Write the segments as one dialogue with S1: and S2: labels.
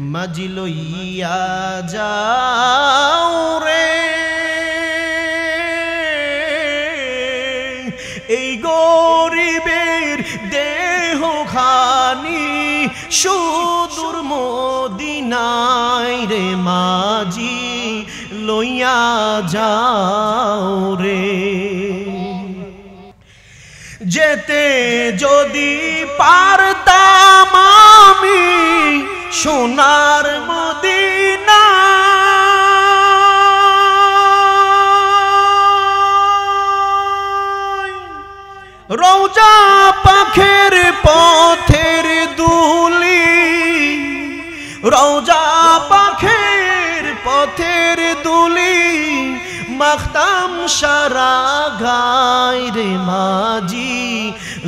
S1: মাঝি লইয়া যাও রে এই গরিবের দেহ খানি সুদূর মদিনায় রে মাঝি লইয়া যাও রে যেতে যদি পারতাম আমি সোনার মদিনা রওজা পাখের পথের দুলি রওজা পাখের পথের দুলি মাখতাম সারা গায় রে মাঝি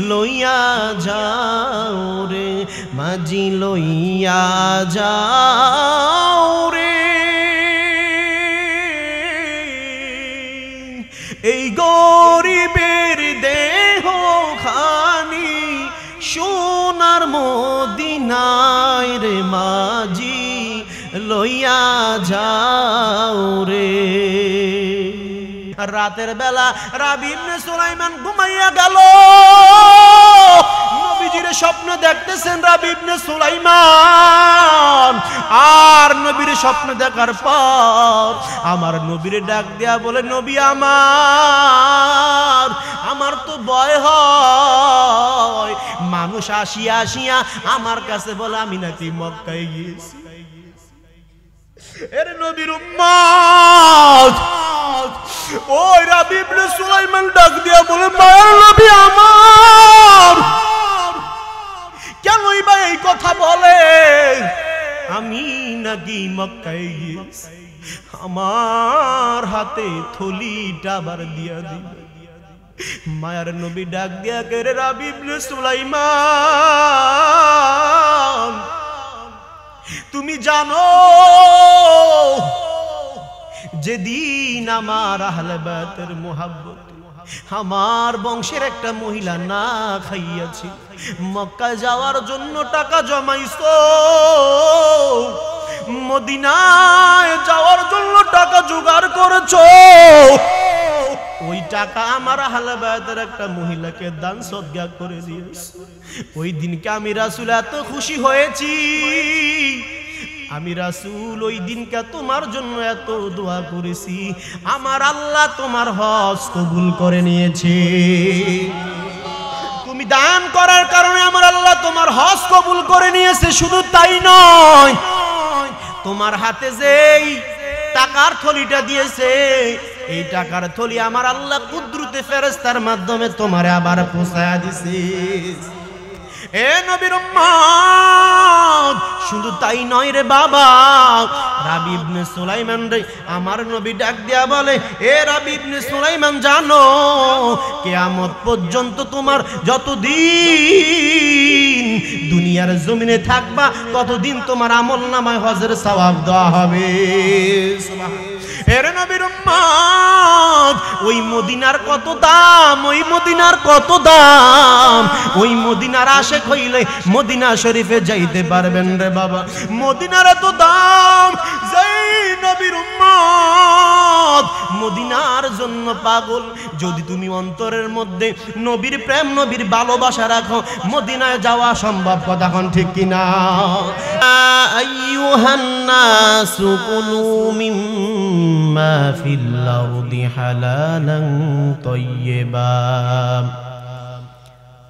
S1: লইয়া যাও রে মাঝি লইয়া যাও রে এই গরিবের দেহ খানি সোনার মদিনায় রে মাঝি লইয়া যাও রে রাতের বেলা রাবি ইবনে সুলাইমান ঘুমাইয়া গেল নবীজির স্বপ্ন দেখতেছেন রাবি ইবনে সুলাইমান আর নবীর স্বপ্ন দেখার পর আমার নবীর ডাক দেয়া বলে নবী আমার তো ভয় হয় মানুষ আসিয়া আসিয়া আমার কাছে বলে আমি নাকি মক্কায় গিয়েছি এর নবীর উম্মত ওই রাবি ইবনে সুলাইমান ডাক দিয়া বলে মায়ের নবী আমার কেনই বা এই কথা বলে আমি নাকি মক্কায় গিয়েছি আমার হাতে থলিটা আবার দিয়া দিল মায়ের নবী ডাক দিয়া কে রে রাবি ইবনে সুলাইমান তুমি জানো যেদিন আমার আহলে বাইতের মুহাব্বত আমার বংশের একটা মহিলা না খাইয়াছি মক্কা যাওয়ার জন্য টাকা জমাইছো মদিনায় যাওয়ার জন্য টাকা জোগাড় করেছো ওই টাকা আমার আহলে বাইতের একটা মহিলাকে দান সদকা করে দিয়েছে ওই দিনকে আমি রাসূল এত খুশি হয়েছি আমি রাসূল ওই দিনকে তোমার জন্য এত দোয়া করেছি আমার আল্লাহ তোমার হজ কবুল করে নিয়েছে তুমি দান করার কারণে আমার আল্লাহ তোমার হজ কবুল করে নিয়েছে শুধু তাই নয় তোমার হাতে যেই টাকার থলিটা দিয়েছে এই টাকার থলি আমার আল্লাহ কুদরতে ফেরেশতার মাধ্যমে তোমারে আবার পৌঁছায়া দিয়েছে এ নবীর উম্মত শুধু তাই নয় রে বাবা রাবি ইবনে সুলাইমান রে আমার নবী ডাক দিয়া বলে এ রাবি ইবনে সুলাইমান জানো কিয়ামত পর্যন্ত তোমার যতদিন দুনিয়ার জমিনে থাকবা ততদিন তোমার আমলনামায় হজের সওয়াব দেওয়া হবে সুবহানাল্লাহ এর নবীর উম্মত ওই মদিনার কত দাম ওই মদিনার কত দাম ওই মদিনার আশিক হইলে মদিনা শরীফে যাইতে পারবেন রে বাবা মদিনার এত দাম যেই নবীর উম্মত মদিনার জন্য পাগল যদি তুমি অন্তরের মধ্যে নবীর প্রেম নবীর ভালোবাসা রাখো মদিনায় যাওয়া সম্ভব কথা কোন ঠিক কিনা আইয়ুহান নাসু কুলু মিম্মা ফিল আরদি হালালান তাইয়্যিবা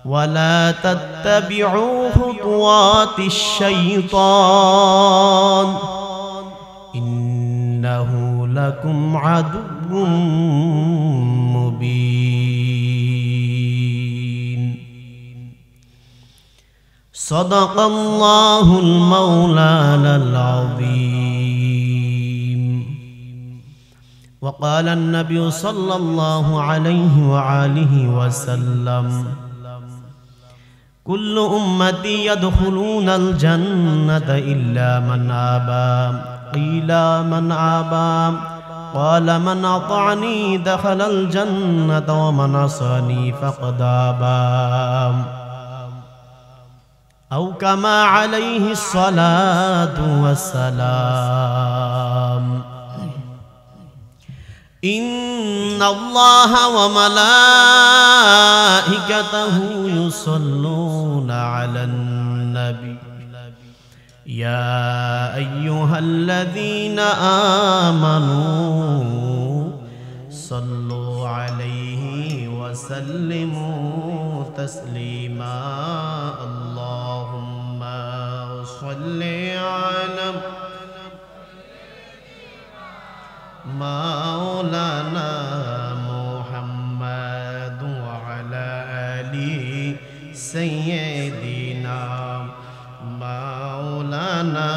S1: ওয়ালা তাত্তাবিউ খুতুওয়াতিশ শাইতান ইন্নাহু লাকুম আদুউম মুবিন সাদাকাল্লাহুল মাওলানাল আযীম وقال النبي صلى الله عليه وآله وسلم كل أمتي يدخلون الجنة إلا من أبى قيل من أبى قال من أطعني دخل الجنة ومن عصاني فقد أبى أو كما عليه الصلاة সালাম। ইন্নাল্লাহা ওয়া মালাইকাতাহু ইউসাল্লুনা আলান নবী ইয়া আইয়ুহাল্লাযীনা আমানু সাল্লু আলাইহি ওয়া সাল্লিমু তাসলিমা। আল্লাহুম্মা সাল্লি আলা মাওলানা মুহাম্মাদ ওয়া আলা আলি সাইয়্যিদিনা মাওলানা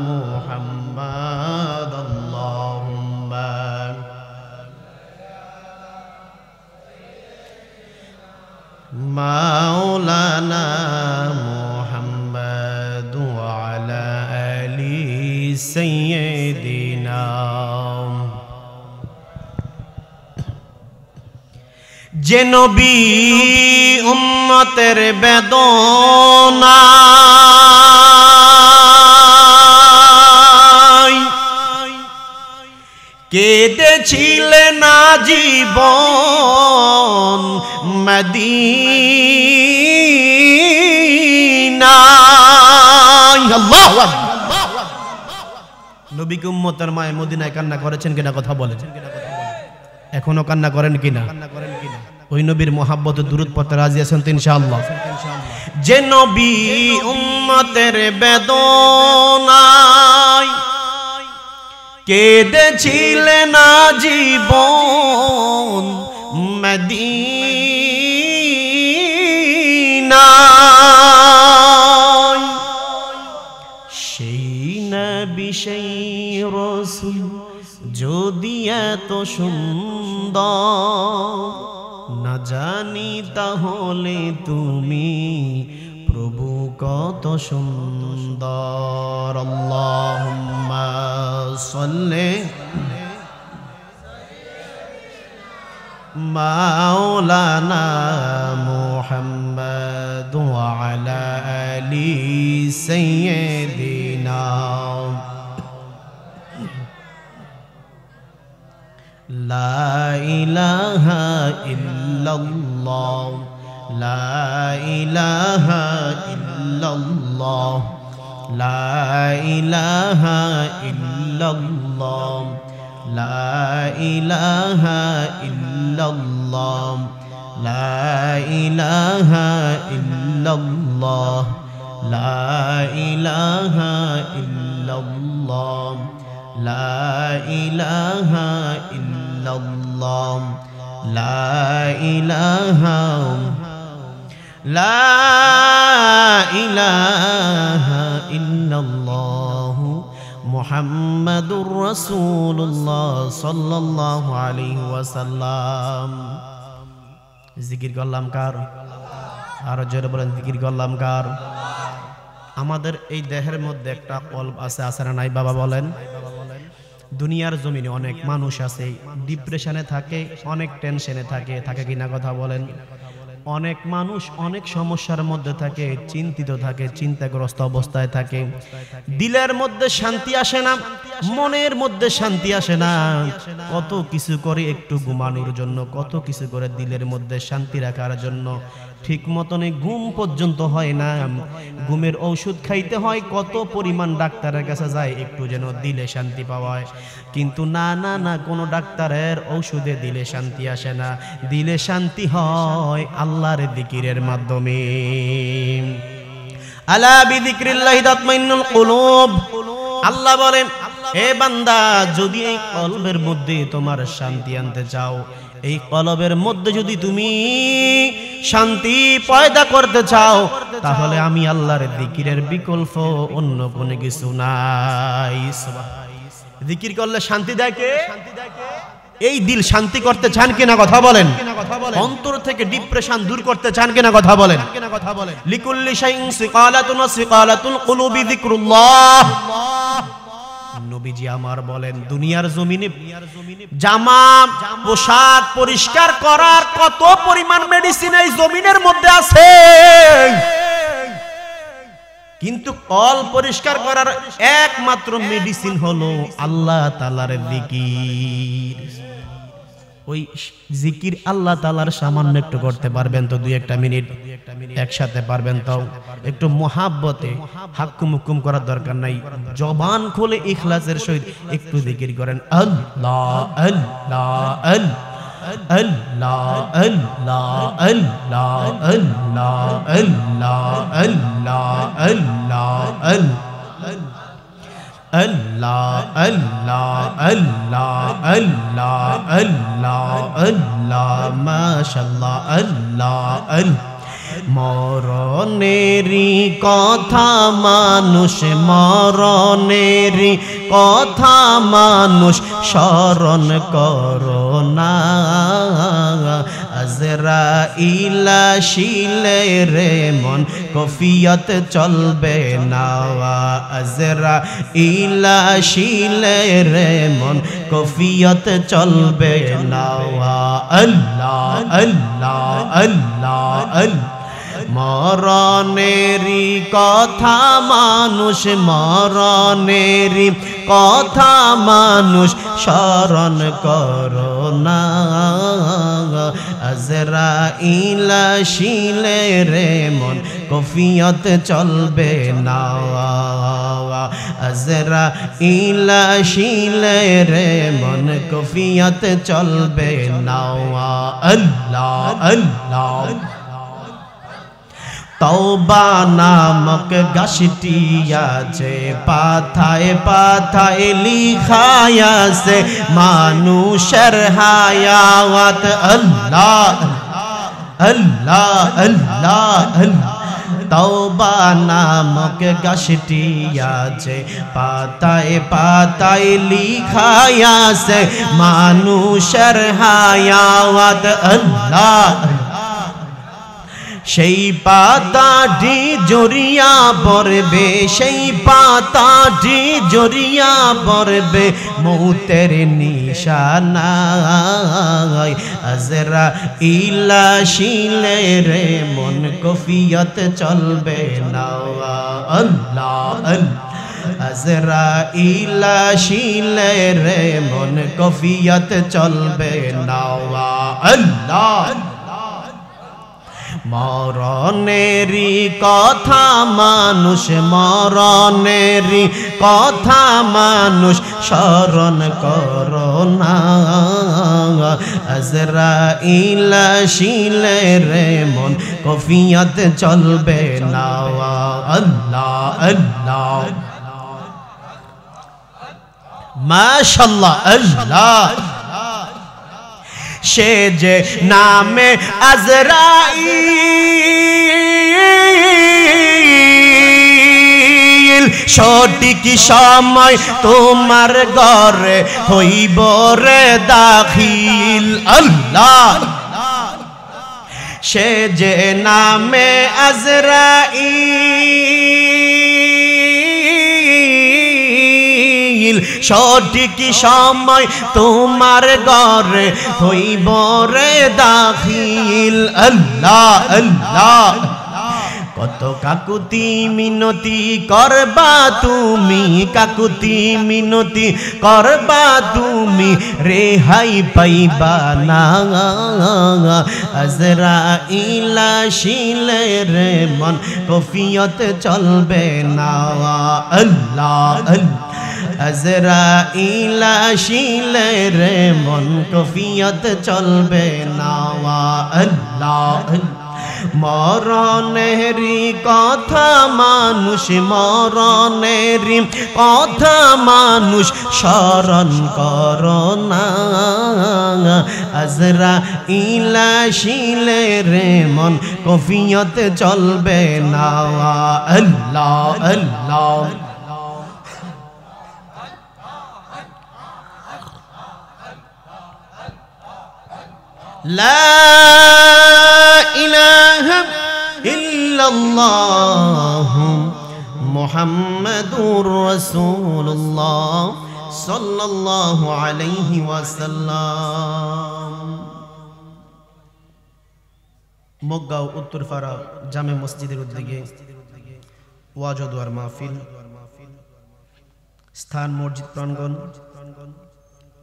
S1: মুহাম্মাদ। আল্লাহুম্মা মাওলানা মুহাম্মাদ ওয়া আলা আলি সাইয়্যিদিনা। যে নবী উম্মতের বেদনা কেঁদেছিলেন আজীবন মদিনায়। আল্লাহু আকবার। নবীকে উম্মতের মায়ে মদিনায় কান্না করেছেন কিনা কথা বলেন, এখনো কান্না করেন কিনা? ওই নবীর মোহাব্বতে দুরূদ পড়তে রাজি আছেন তো ইনশাআল্লাহ? যে নবী উম্মতের বেদনায় কেঁদেছিলেন আজীবন মদিনায়, সেই নবী সেই রাসূল যদি এত সুন্দর না জানি তাহলে তুমি প্রভু কত সুন্দর। আল্লাহুম্মা সাল্লি মাওলানা মুহাম্মাদ ওয়া আলা আলি সাইয়্যিদিনা। লা ইলাহা ইল্লাল্লাহ লা ইলাহা ইল্লাল্লাহ লা ইলাহা ইল্লাল্লাহ লা ইলাহা ইল্লাল্লাহ লা ইলাহা ইল্লাল্লাহ লা ইলাহা ইল্লাল্লাহ লা ইলাহা ইল্লাল্লাহ লা ইলাহা ইল্লাল্লাহ মুহাম্মাদুর রাসূলুল্লাহ সাল্লাল্লাহু আলাইহি ওয়াসাল্লাম। জিকির করলাম কার? আর জোরে বলেন জিকির করলাম কার? আমাদের এই দেহের মধ্যে একটা কলব আছে, আছে না নাই বাবা বলেন? দুনিয়ার জমিনে অনেক মানুষ আছে ডিপ্রেশনে থাকে, অনেক টেনশনে থাকে, থাকে কিনা কথা বলেন? অনেক মানুষ অনেক সমস্যার মধ্যে থাকে, চিন্তিত থাকে, চিন্তাগ্রস্ত অবস্থায় থাকে, দিলের মধ্যে শান্তি আসে না, মনের মধ্যে শান্তি আসে না। কত কিছু করে একটু ঘুমানোর জন্য, কত কিছু করে দিলের মধ্যে শান্তি রাখার জন্য, ঠিক মতনে ঘুম পর্যন্ত হয় না। ঘুমের ঔষধ খাইতে হয়, কত পরিমাণ ডাক্তারের কাছে যায় একটু যেন দিলে শান্তি পাওয়ায়, কিন্তু না না না, কোনো ডাক্তারের ঔষধে দিলে শান্তি আসে না। দিলে শান্তি হয় আল্লাহর জিকিরের মাধ্যমে। আলা বিযিক্রিল্লাহি তাতমাইন্নুল কুলুব। আল্লাহ বলেন, হে বান্দা, যদি এই কলবের মধ্যে তোমার শান্তি আনতে চাও, এই কলবের মধ্যে যদি তুমি শান্তি পয়দা করতে চাও, তাহলে আমি আল্লাহর জিকিরের বিকল্প অন্য কোনো কিছু নাই। জিকির করলে শান্তি দেয় কে? এই দিল শান্তি করতে চান কিনা কথা বলেন? অন্তর থেকে ডিপ্রেশন দূর করতে চান কিনা কথা বলেন? লিকুল্লি শাইইন সিকালাতুন ওয়া সিকালাতুল কুলুবি যিকরুল্লাহ। নবীজি আমার বলেন, দুনিয়ার জমিনে জামা পোশাক পরিষ্কার করার কত পরিমাণ মেডিসিন এই জমিনের মধ্যে আছে, কিন্তু কল পরিষ্কার করার একমাত্র মেডিসিন হলো আল্লাহ তাআলার জিকির। ওই জিকির আল্লাহ তাআলার সামান্য একটু করতে পারবেন তো, 2-1 মিনিট একসাথে পারবেন তো? একটু মুহাব্বতে, হাক্কুম হুকুম করার দরকার নাই, জবান খুলে ইখলাসের সহিত একটু জিকির করেন। আল্লাহ আল্লাহ আল্লাহ আল্লাহ আল্লাহ আল্লাহ আল্লাহ আল্লাহ আল্লাহ আল্লাহ আল্লাহ আল্লাহ আল্লাহ আল্লাহ আল্লাহ মাশাআল্লাহ আল্লাহ আল্লাহ। মরণেরই কথা মানুষ, মরণেরই কথা মানুষ স্মরণ করো না। আজরাইল আসিলে রে মন কফিয়ত চলবে না। আজরাইল আসিলে রে মন কফিয়ত চলবে না। আল্লাহ আল্লাহ আল্লাহ আল্লাহ। মরণেরই কথা মানুষ, মরণেরই কথা মানুষ স্মরণ করো না। আজরাইল আসিলে রে মন কফিয়ত চলবে না। আজরাইল আসিলে রে মন কফিয়ত চলবে না। আল্লাহ আল্লাহ। তওবা নামক গাছটি আছে, পাতায় পাতায় লিখায় আছে মানুষের হায়াত। আল্লাহ আল্লাহ আল্লাহ আল্লাহ। তওবা নামক গাছটি আছে, পাতায় পাতায় লিখায় আছে মানুষের হায়াত। আল্লাহ। সেই পাতাটি জড়িয়া পড়বে, সেই পাতাটি জড়িয়া পড়বে মৌতের নিশানায়। আজরাইল আসিলে রে মন কফিয়ত চলবে না। আল্লাহ আল্লাহ। আজরাইল আসিলে রে মন কফিয়ত চলবে না। আল্লাহ। মরণেরই কথা মানুষ, মরণেরই কথা মানুষ স্মরণ করো না। আজরাইল আসিলে রে মন কফিয়ত চলবে না। আল্লাহ আল্লাহ মাশাআল্লাহ আল্লাহ। সে যে নামে আজরাইল সঠিক সময় তোমার ঘরে হইব রে দাখিল। আল্লাহ। সে যে নামে আজরাইল সঠিক সময় তোমার ঘরে হইব রে দাখিল। আল্লাহ আল্লাহ। কত কাকুতি মিনতি করবা তুমি, কাকুতি মিনতি করবা তুমি, রেহাই পাইবা না। আজরাইল আসিলে রে মন কফিয়ত চলবে না। আল্লাহ আল্লাহ। আজরাইল আসিলে রে মন কফিয়ত চলবে না। আল্লাহ। মরণেরই কথা মানুষ, মরণেরই কথা মানুষ স্মরণ করো না। আজরাইল আসিলে রে মন কফিয়ত চলবে না। আল্লাহ আল্লাহ। লা ইলাহা ইল্লাল্লাহ মুহাম্মাদুর রাসূলুল্লাহ সাল্লাল্লাহু আলাইহি ওয়াসাল্লাম। মগগাঁও উত্তরপাড়া জামে মসজিদের উদ্যোগে ওয়াজ ও দোয়ার মাহফিল, স্থান মসজিদ প্রাঙ্গণ।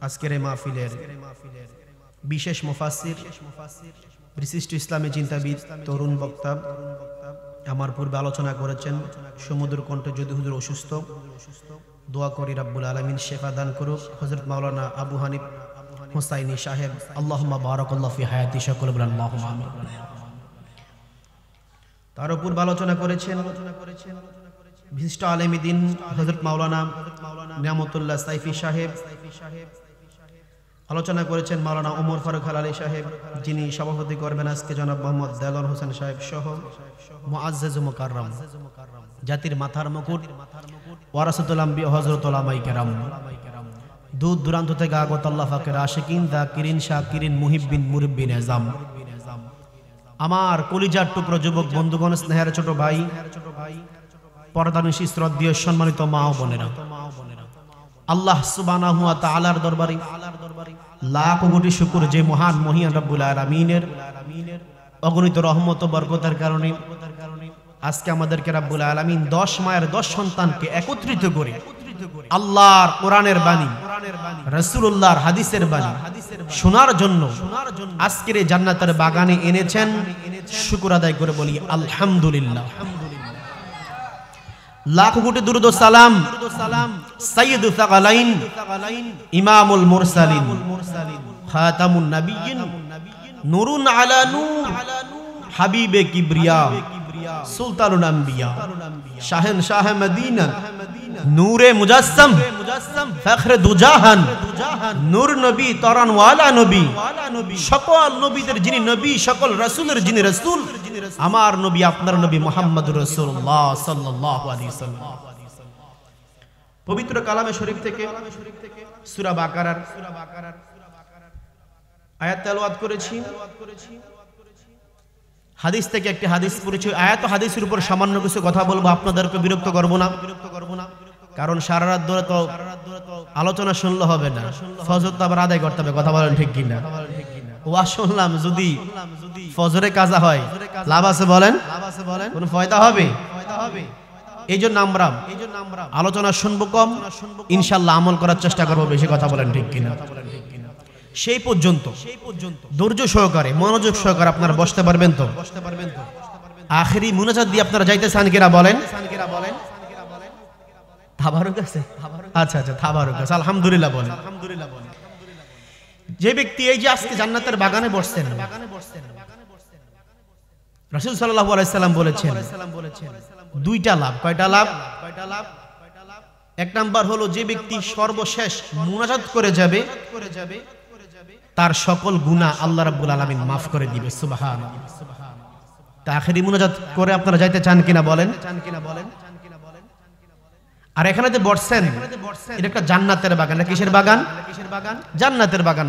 S1: আজকের এই মাহফিলের বিশেষ মুফাসসির, বিশিষ্ট ইসলামী চিন্তাবিদ, তরুণ বক্তা, আমার পূর্বে আলোচনা করেছেন সমুদ্র কণ্ঠ যদি হুজুর অসুস্থ, দোয়া করি রাব্বুল আলামিন শেফা দান করুক। হযরত মাওলানা আবু হানিফ হুসাইনি সাহেব, আল্লাহুম্মা বারাকাল্লাহু ফি হায়াতি, সকলে বলেন আল্লাহুম্মা আমিন। তার উপর আলোচনা করেছেন বিশিষ্ট আলেম দ্বীন হযরত মাওলানা নিয়ামতুল্লাহ সাইফি সাহেব, আলোচনা করেছেন মাওলানা ওমর ফারুক হালালি সাহেব, যিনি সভাপতি করবেন আজকে জনাব মোহাম্মদ দেলোয়ার হোসেন সাহেব সহ মুআজ্জাজ ও মুকাররম, জাতির মাথার মুকুট, ওয়ারাসাতুল আম্বিয়া হযরত উলামায়ে কেরাম, দূর দূরান্ত থেকে আগত আল্লাহ পাকের আশিকিন, যাকিরিন, শাকিরিন, মুহিব্বিন, মুরিব্বিন আযম, আমার কলিজার টুকরো যুবক বন্ধুগণ, স্নেহের ছোট ভাই, পর্দানিশী শ্রদ্ধেয় সম্মানিত মা ও বোনেরা, আল্লাহ সুবহানাহু ওয়া তাআলার দরবারে লাখ কোটি শুকর যে মহান মহিয়ান রব্বুল আলামিনের অগণিত রহমত ও বরকতের কারণে আজকে আমাদেরকে রব্বুল আলামিন 10 মায়ের 10 সন্তানকে একত্রিত করে আল্লাহর কোরআনের বাণী, রাসূলুল্লাহর হাদিসের বাণী শোনার জন্য আজকের এই জান্নাতের বাগানে এনেছেন। শুকর আদায় করে বলি আলহামদুলিল্লাহ। লাখ কোটি দুরূদ ও সালাম সাইয়্যিদুস সাকালাইন, ইমামুল মুরসালিন, খাতামুন নাবিয়্যিন, নূরুন আলা নূর, হাবিবে কিবরিয়া, সুলতানুল আম্বিয়া, শাহেনশাহ মদিনা, নূরে মুজাসসাম, ফখরে দুজাহান, নূর নবী, তরান ওয়ালা নবী, সকল নবীদের যিনি নবী, সকল রাসূলের যিনি রাসূল, আমার নবী আপনার নবী মুহাম্মদুর রাসূলুল্লাহ সাল্লাল্লাহু আলাইহি ওয়াসাল্লাম। পবিত্র কালামে শরীফ থেকে সূরা বাকারার আয়াত তেলাওয়াত করেছি। হাদিস থেকে একটি হাদিস পড়েছি। আয়াত ও হাদিসের উপর সামান্য কিছু কথা বলবো, আপনাদেরকে বিরক্ত করব না, কারণ সারা রাত ধরে তো আলোচনা শুনলে হবে না, ফজর তো আবার আদায় করতে হবে। কথা বলেন ঠিক কিনা? ওয়াজ শুনলাম যদি ফজরে কাজা হয় লাভ আছে বলেন? কোন ফায়দা হবে? এই জন্য আমরা আলোচনা শুনবো কম, ইনশাআল্লাহ আমল করার চেষ্টা করবো বেশি। কথা বলেন ঠিক কিনা? সেই পর্যন্ত ধৈর্য সহকারে, মনোযোগ সহকারে আপনারা বসতে পারবেন তো? আখেরি মুনাজাত দিয়ে আপনারা যাইতে চান কিনা বলেন? তাবারুক আছে? আচ্ছা আচ্ছা, তাবারুক আছে, আলহামদুলিল্লাহ বলেন। যে ব্যক্তি এই যে আজকে জান্নাতের বাগানে বসছেন, রাসূল সাল্লাল্লাহু আলাইহি সাল্লাম বলেছেন দুইটা লাভ। কয়টা লাভ? এক নাম্বার হলো যে ব্যক্তি সর্বশেষ মুনাজাত করে যাবে তার সকল গুনাহ আল্লাহ রাব্বুল আলামিন maaf করে দিবে। সুবহানাল্লাহ। তা আখেরি মুনাজাত করে আপনারা যাইতে চান কিনা বলেন? আর এখানে যে বসছেন এটা একটা জান্নাতের বাগান। এটা কিসের বাগান? জান্নাতের বাগান।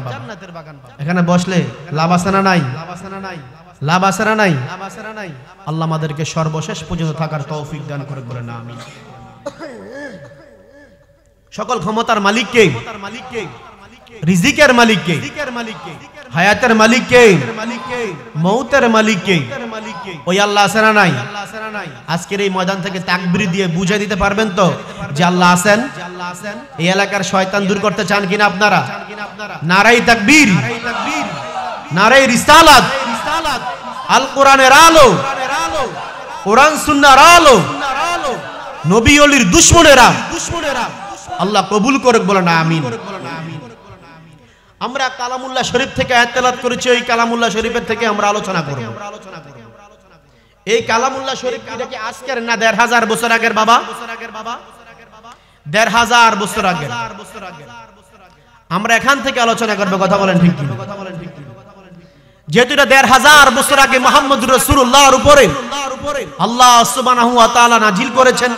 S1: এখানে বসলে লাভ আছে না নাই? লাভ আছে না নাই? আল্লাহ আমাদেরকে সর্বশেষ পর্যন্ত থাকার তৌফিক দান করে বলেন আমিন। সকল ক্ষমতার মালিক কে? রিজিকের মালিক কে? হায়াতের মালিক কে? মৌতের মালিক কে? ওই আল্লাহ আছে না নাই? আজকের এই ময়দান থেকে তাকবীর দিয়ে বুঝিয়ে দিতে পারবেন তো যে আল্লাহ আছেন? এই এলাকার শয়তান দূর করতে চান কিনা আপনারা? নারায়ে তাকবীর, নারায়ে রিসালাত, আল কোরআনের আলো, কোরআন সুন্নাহর আলো, নবী ওলির দুশমনেরা আল্লাহ কবুল করুক বলেন আমিন। আমরা কালামুল্লাহ শরীফ থেকে আয়াত তেলাওয়াত করেছি, ওই কালামুল্লাহ শরীফের থেকে আমরা আলোচনা করব। এই কালামুল্লাহ শরীফ এটা কি আজকের না ১৫০০ বছর আগের? বাবা ১৫০০ বছর আগের। আমরা এখান থেকে আলোচনা করব। কথা বলেন ঠিক কি? যেহেতু এটা ১৫০০ বছর আগে মুহাম্মদুর রাসূলুল্লাহর উপরে আল্লাহ সুবহানাহু ওয়া তাআলা নাজিল করেছেন,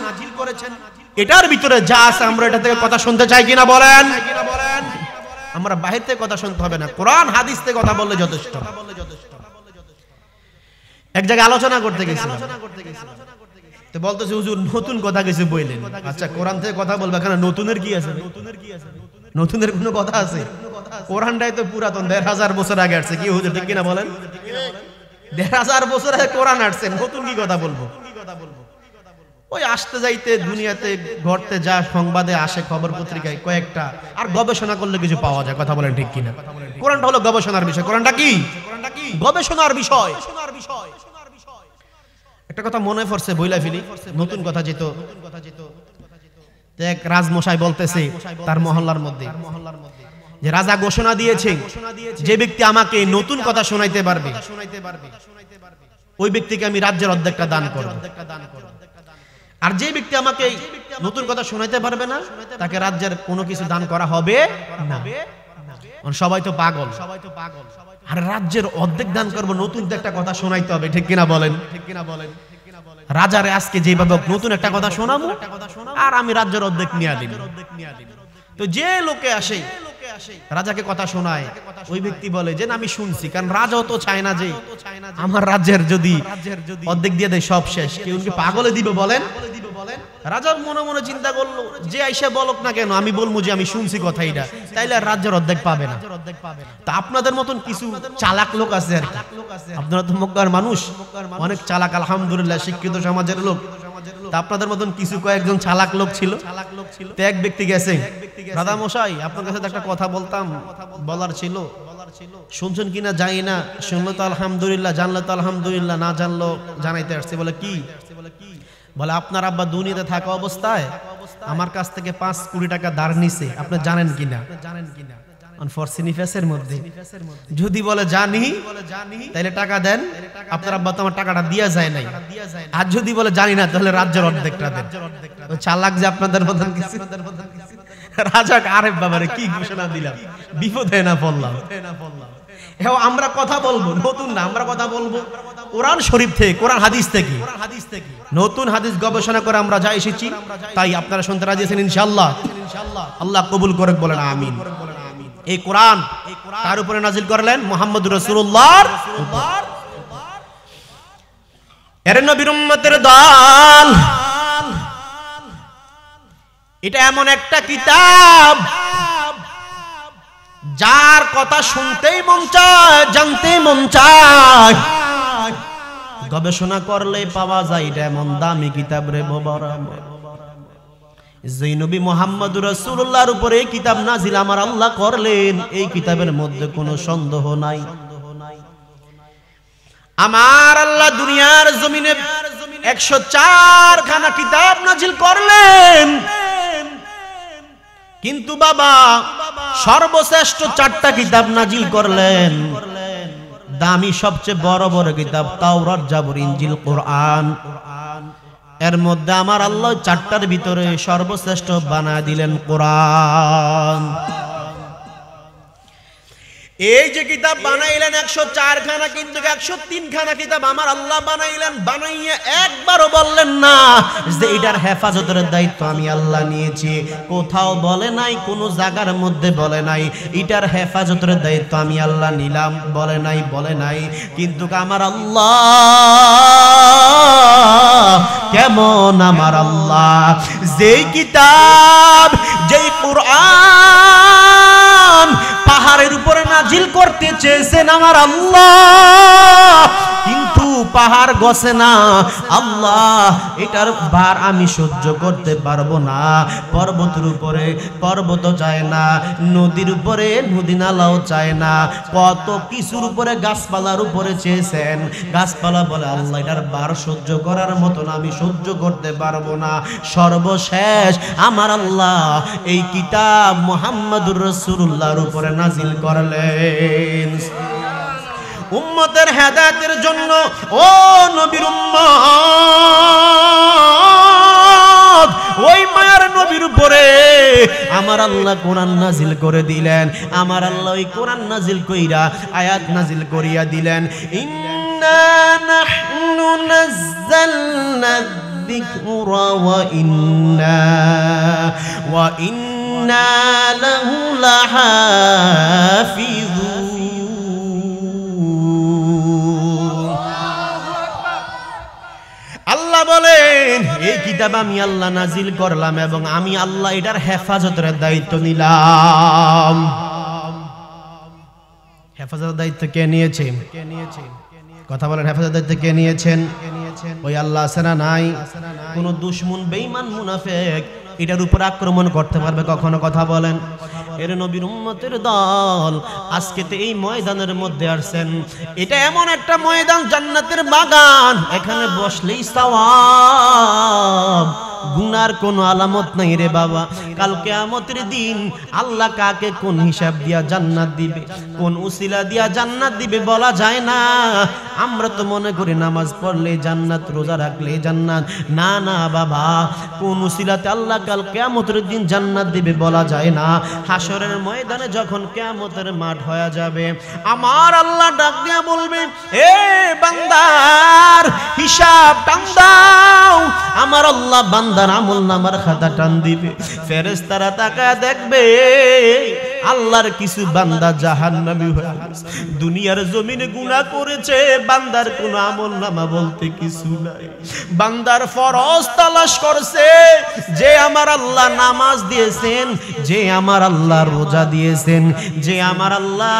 S1: এটার ভিতরে যা আছে আমরা এটা থেকে কথা শুনতে চাই কিনা বলেন? আমরা বাহির থেকে কথা শুনতে হবে না, কোরআন হাদিস থেকে কথা বললে যথেষ্ট। এক জায়গায় আলোচনা করতে গেছি, তো বলতেছে হুজুর নতুন কথা কিছু বললেন। আচ্ছা কোরআন থেকে কথা বলবে, এখানে নতুনের কি আছে? নতুনের কোনো কথা আছে? কোরআনটাই তো পুরাতন, ১৫০০ বছর আগে আসছে। কি হুজুর ঠিক কিনা বলেন? ১৫০০ বছর আগে কোরআন আসছে, নতুন কি কথা বলবো? ওই আসতে যাইতে দুনিয়াতে ঘটতে যা সংবাদে আসে খবর পত্রিকায় কয়েকটা, আর গবেষণা করলে কিছু পাওয়া যায়। কথা বলেন ঠিক কিনা? কোরআনটা হলো গবেষণার বিষয়। কোরআনটা কি? গবেষণার বিষয়। একটা কথা মনে পড়ছে, বইলা ফেলি, নতুন কথা যেত। এক রাজমশাই বলতেছে তার মহল্লার মধ্যে যে রাজা ঘোষণা দিয়েছে যে ব্যক্তি আমাকে নতুন কথা শোনাইতে পারবে ওই ব্যক্তিকে আমি রাজ্যের অর্ধেকটা দান করব, আর যে ব্যক্তি আমাকে নতুন কথা শোনাইতে পারবে না তাকে রাজ্যের কোনো কিছু দান করা হবে না। সবাই তো পাগল, আর রাজ্যের অর্ধেক দান করব, নতুন একটা কথা শোনাইতে হবে, ঠিক কিনা বলেন? রাজারে আজকে যেভাবে নতুন একটা কথা শোনাবো আর আমি রাজ্যের অর্ধেক নিয়ে দিব। তো যে লোকে আসে রাজাকে কথা শোনায় ওই ব্যক্তি বলে যে আমি শুনছি, কারণ রাজাও তো চায় না যে আমার রাজ্যের যদি অর্ধেক দিয়ে দেয় সব শেষ। কেউ কি পাগলে দিবে বলেন? রাজা মনে মনে চিন্তা করলো যে আইসা বলক না কেন, আমি বলবো যে আমি শুনছি কথা এটা, তাইলে আর রাজ্যের অর্ধেক পাবে না। তা আপনাদের মতন কিছু চালাক লোক আছে আর কি, আপনারা তো মক্কার মানুষ, অনেক চালাক, আলহামদুলিল্লাহ শিক্ষিত সমাজের লোক। তা আপনাদের মতন কিছু কয়েকজন চালাক লোক ছিল। তো এক ব্যক্তি গেছে, রাজা মশাই আপনার কাছে একটা কথা বলতাম, বলার ছিল, শুনছেন কিনা জানি না, শুনলে তো আলহামদুলিল্লাহ, জানলে তো আলহামদুলিল্লাহ, না জানলো জানাইতে আসছে। বলে কি? বলে আপনার আব্বা দুনিয়াতে থাকা অবস্থায় আমার কাছ থেকে 5 কোটি টাকা ধার নিছে, আপনি জানেন কিনা? যদি বলে জানি তাহলে টাকা দেন, আপনার আব্বা তো আমার টাকাটা দিয়া যায় নাই। আর যদি বলে জানি না তাহলে রাজ্যের অর্ধেকটা দেন। চালাক যে আপনাদের মতন কিছু। রাজা আরে বাবারে কি ঘোষণা দিলাম, বিপদে না পড়লাম। আমরা কথা বলবো নতুন না, আমরা কথা বলবো কোরআন শরীফ থেকে, কোরআন হাদিস থেকে। নতুন হাদিস গবেষণা করে আমরা যা এসেছি তাই আপনারা শুনতে রাজি আছেন ইনশাআল্লাহ? আল্লাহ কবুল করে বলেন আমিন। এই কোরআন কার উপরে নাজিল করলেন? মুহাম্মদুর রাসূলুল্লাহর উপর। এর নবীর উম্মতের দল, এটা এমন একটা কিতাব যার কথা শুনতেই মন চায়, জানতে মন চায়, গবেষণা করলে পাওয়া যায় এটা এমন দামি কিতাব রে বাবারা। যে নবী মুহাম্মদুর রাসূলুল্লাহর উপরে এই কিতাব নাজিল আমার আল্লাহ করলেন, এই কিতাবের মধ্যে কোনো সন্দেহ নাই। আমার আল্লাহ দুনিয়ার জমিনে 104 খানা কিতাব নাজিল করলেন, কিন্তু বাবা সর্বশ্রেষ্ঠ 4টা কিতাব নাজিল করলেন। দামি সবচেয়ে বড় বড় কিতাব তাওরাত, জাবুর, ইনজিল, কোরআন। এর মধ্যে আমার আল্লাহ 4টার ভিতরে সর্বশ্রেষ্ঠ বানায় দিলেন কোরআন। এই যে কিতাব বানাইলেন 104 খানা, কিন্তু 103 খানা কিতাব আমার আল্লাহ বানাইলেন। বানাইয়া একবারও বললেন না যে এটার হেফাজতের দায়িত্ব আমি আল্লাহ নিয়েছি। কোথাও বলে নাই, কোন জায়গার মধ্যে বলে নাই এটার হেফাজতের দায়িত্ব আমি আল্লাহ নিলাম, বলে নাই, বলে নাই। কিন্তু আমার আল্লাহ কেমন, আমার আল্লাহ যেই কিতাব, যেই কোরআন পাহাড়ের উপরে নাজিল করতে চেয়েছেন আমার আল্লাহ, কিন্তু পাহাড় গছে না। আল্লাহ এটার ভার আমি সহ্য করতে পারবো না। পর্বতের উপরে পর্বত চায় না, নদীর উপরে নদী নালাও চায় না, কত কিছুর উপরে, গাছপালার উপরে চেয়েছেন। গাছপালা বলে আল্লাহ এটার ভার সহ্য করার মতো না, আমি সহ্য করতে পারবো না। সর্বশেষ আমার আল্লাহ এই কিতাব মুহাম্মদুর রাসূলুল্লাহর উপরে নাজিল করলেন উম্মতের হেদায়েতের জন্য। ও নবীর উম্মত, ওই মায়ার নবীর উপরে আমার আল্লাহ কোরআন নাজিল করে দিলেন। আমার আল্লাহ ওই কোরআন নাজিল কইরা আয়াত নাজিল করিয়া দিলেন, ইন্না নাহনু নাযালনা যিকরা ওয়া ইন্না লাহু লাহাফিযুন। আল্লাহ বলেন এই কিতাব আমি আল্লাহ নাজিল করলাম এবং আমি আল্লাহ এটার হেফাজতের দায়িত্ব নিলাম। হেফাজতের দায়িত্ব কে নিয়েছেন? কথা বলেন, হেফাজতের দায়িত্ব কে নিয়েছেন? ওই আল্লাহ আছে না নাই? কোন দুশমন বেঈমান মুনাফিক এটার উপর আক্রমণ করতে পারবে কখনো? কথা বলেন। এর নবীর উম্মতের দল আজকে তো এই ময়দানের মধ্যে আসছেন। এটা এমন একটা ময়দান, জান্নাতের বাগান, এখানে বসলেই সওয়াব, গুনার কোনো আলামত নাই রে বাবা। কাল কিয়ামতের দিন আল্লাহ কাকে কোন হিসাব দিয়া জান্নাত দিবে, কোন উসিলা দিয়া জান্নাত দিবে বলা যায় না। আমরা তো মনে করি নামাজ পড়লে জান্নাত, রোজা রাখলে জান্নাত। না না বাবা, কোন উসিলাতে আল্লাহ কাল কিয়ামতের দিন জান্নাত দিবে বলা যায় না। হাসরের ময়দানে যখন কিয়ামতের মাঠ হয়ে যাবে, আমার আল্লাহ ডাক দিয়া বলবে, এ বান্দার হিসাব টান দাও। আমার আল্লাহ বান্দার আমলনামার খাতা টান দিবে। ফেরেশতারা তাকায় দেখবে আল্লাহর কিছু বান্দা জাহান্নামী হয়ে গেছে। দুনিয়ার জমিনে গুনাহ করেছে, বান্দার কোনো আমলনামা বলতে কিছু নাই। বান্দার ফরজ তালাশ করছে, যে আমার আল্লাহ নামাজ দিয়েছেন, যে আমার আল্লাহ রোজা দিয়েছেন, যে আমার আল্লাহ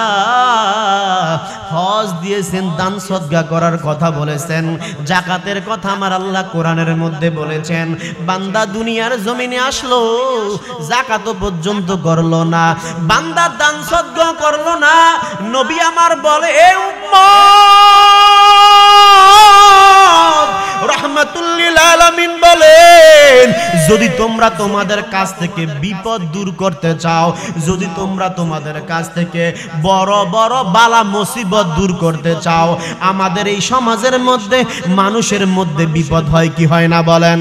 S1: হজ দিয়েছেন, দান সদকা করার কথা বলেছেন, যাকাতের কথা আমার আল্লাহ কোরআনের মধ্যে বলেছেন। বান্দা দুনিয়ার জমিনে আসলো, যাকাত পর্যন্ত করলো না, বান্দা দান সদকা করলো না। নবী আমার বলে, এ উম্মত রাহমাতুল লিল আলামিন বলেন, যদি তোমরা তোমাদের কাছ থেকে বিপদ দূর করতে চাও, যদি তোমরা তোমাদের কাছ থেকে বড় বড় বালা মুসিবত দূর করতে চাও, আমাদের এই সমাজের মধ্যে মানুষের মধ্যে বিপদ হয় কি হয় না বলেন?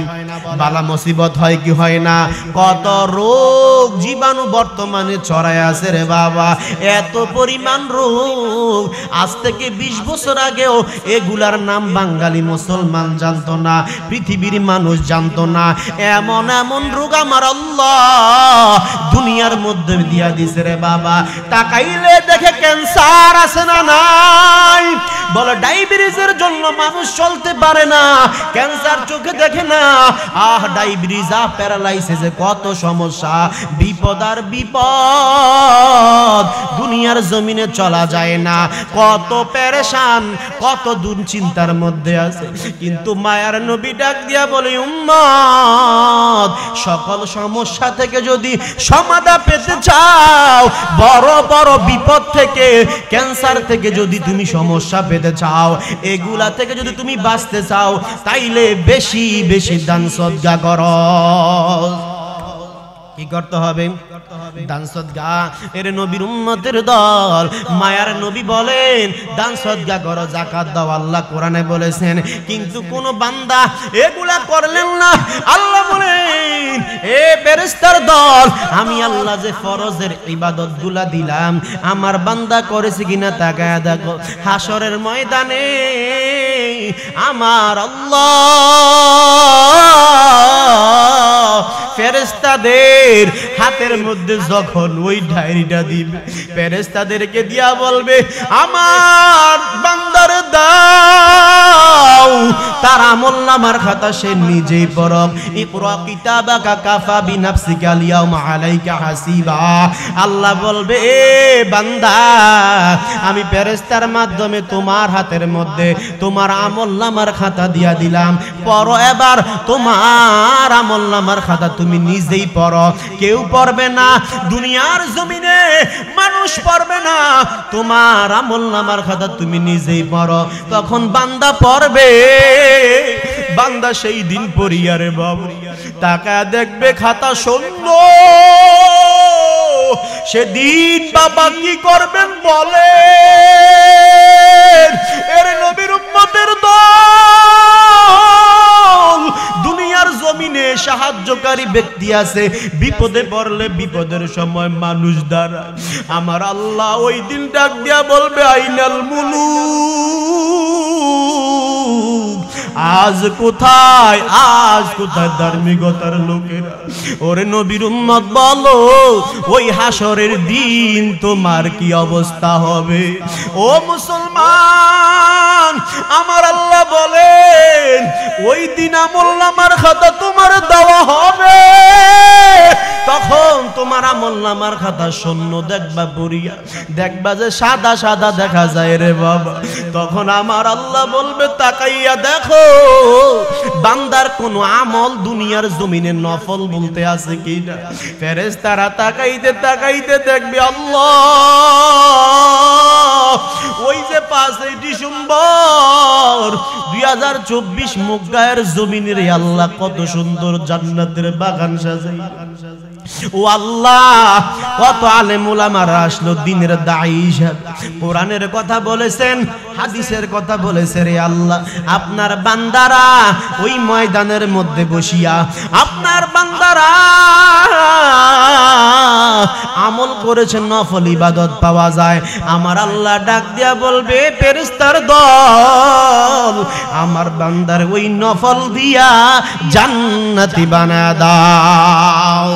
S1: বালা মুসিবত হয় কি হয় না? কত রোগ জীবাণু বর্তমানে ছড়ায় আছে রে বাবা, এত পরিমাণ রোগ। আজ থেকে 20 বছর আগেও এগুলার নাম বাঙালি মুসলমান জানতো না, পৃথিবীর মানুষ জানতো না। এমন এমন রোগ আমার আল্লাহ দুনিয়ার মধ্যে দিয়া দিছে রে বাবা। তাকাইলে দেখে ক্যান্সার আছে না নাই? বলে ডায়াবেটিসের জন্য মানুষ চলতে পারে না, ক্যান্সার চোখে দেখে না। ডায়াবেটিস, প্যারালাইসিসে কত সমস্যা, বিপদ আর বিপদ। দুনিয়ার জমিনে চলা যায় না, কত পেরেশান, কত দুশ্চিন্তার মধ্যে আছে। কিন্তু মায়ার নবী ডাক দিয়া বলে, উম্মত সকল সমস্যা থেকে যদি সমাধান পেতে চাও, বড় বড় বিপদ থেকে, ক্যান্সার থেকে যদি তুমি সমস্যা পেতে চাও, এগুলা থেকে যদি তুমি বাঁচতে চাও, তাইলে বেশি বেশি দান সদকা করো। কি করতে হবে? দান সদকা। এর নবীর উম্মতের দল মায়ার নবী বলেন, দান সদকা করো, যাকাত দাও, আল্লাহ কোরআনে বলেছেন। কিন্তু কোন বান্দা এগুলা করলেন না। আল্লাহ বলেন, এ ফেরেশতার দল, আমি আল্লাহ যে ফরজের ইবাদতগুলা দিলাম, আমার বান্দা করেছে কিনা তাকায়া দেখো। হাসরের ময়দানে আমার আল্লাহ ফেরেশতাদের হাতের মধ্যে যখন ওই ডায়েরিটা দিবে, ফেরেশতাদেরকে দিয়া বলবে, আমার বান্দার দাও, তার আমলনামার খাতা সে নিজেই পড়ক। ইকরা কিতাবাকা কাফা বিনাফসিকা আল-ইয়াওমা আলাইকা হাসিবা। আল্লাহ বলবে, এ বান্দা, আমি ফেরেশতার মাধ্যমে তোমার হাতের মধ্যে তোমার আমলনামার খাতা দিয়া দিলাম, পড়ো এবার তোমার আমলনামার খাতা তুমি নিজেই পড়ো, কেউ পড়বে না। দুনিয়ার জমিনে মানুষ পড়বে না, তোমার আমলনামার খাতা তুমি নিজেই পড়ো। তখন বান্দা পড়বে, বান্দা সেই দিন পড়িয়া রে বাবু তাকা দেখবে খাতা শূন্য। সেদিন বাবা কি করবেন বলে? এর নবীর উম্মতের দল, দুনিয়ার জমিনে সাহায্যকারী ব্যক্তি আছে, বিপদে পড়লে বিপদের সময় মানুষ দাঁড়ায়। আমার আল্লাহ ওই দিন ডাক দিয়া বলবে, আইনাল মুলুক, আজ কোথায়, আজ কোথায় ধার্মিকতার লোকেরা? ওরে নবীর উম্মত বলো, ওই হাসরের দিন তোমার কি অবস্থা হবে? ও মুসলমান, আমার আল্লাহ বলেন, ওই দিন আমলনামার খাতা তোমার দেওয়া হবে, তখন তোমার আমলনামার খাতা শূন্য দেখবা পড়িয়া, দেখবা যে সাদা সাদা দেখা যায় রে বাবা। তখন আমার আল্লাহ বলবে তাকাইয়া দেখো বান্দার কোন আমল দুনিয়ার জমিনে নফল বলতে আছে কিনা। ফেরেশতারা তাকাইতে তাকাইতে দেখবে আল্লাহ ওই যে 5 ডিসেম্বর 2024 মুগগায়ের জমিনের আল্লাহ কত সুন্দর জান্নাতের বাগান সাজাই। ও আল্লাহ কত আলেম ওলামারা আসলো দিনের দাঈ হিসাবে, কোরআনের কথা বলেছেন, হাদিসের কথা বলেছে। রে আল্লাহ আপনার বান্দারা ওই ময়দানের মধ্যে বসিয়া আপনার বান্দারা আমল করেছেন, নফল ইবাদত পাওয়া যায়। আমার আল্লাহ ডাক দিয়া বলবে ফেরেশতার দল আমার বান্দার ওই নফল দিয়া জান্নাতি বানায়া দাও।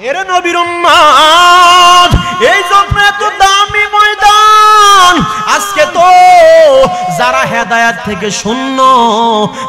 S1: এর নবীর উম্মত এই জন্য এত দামি ময়দান। আজকে তো যারা হেদায়েত থেকে শূন্য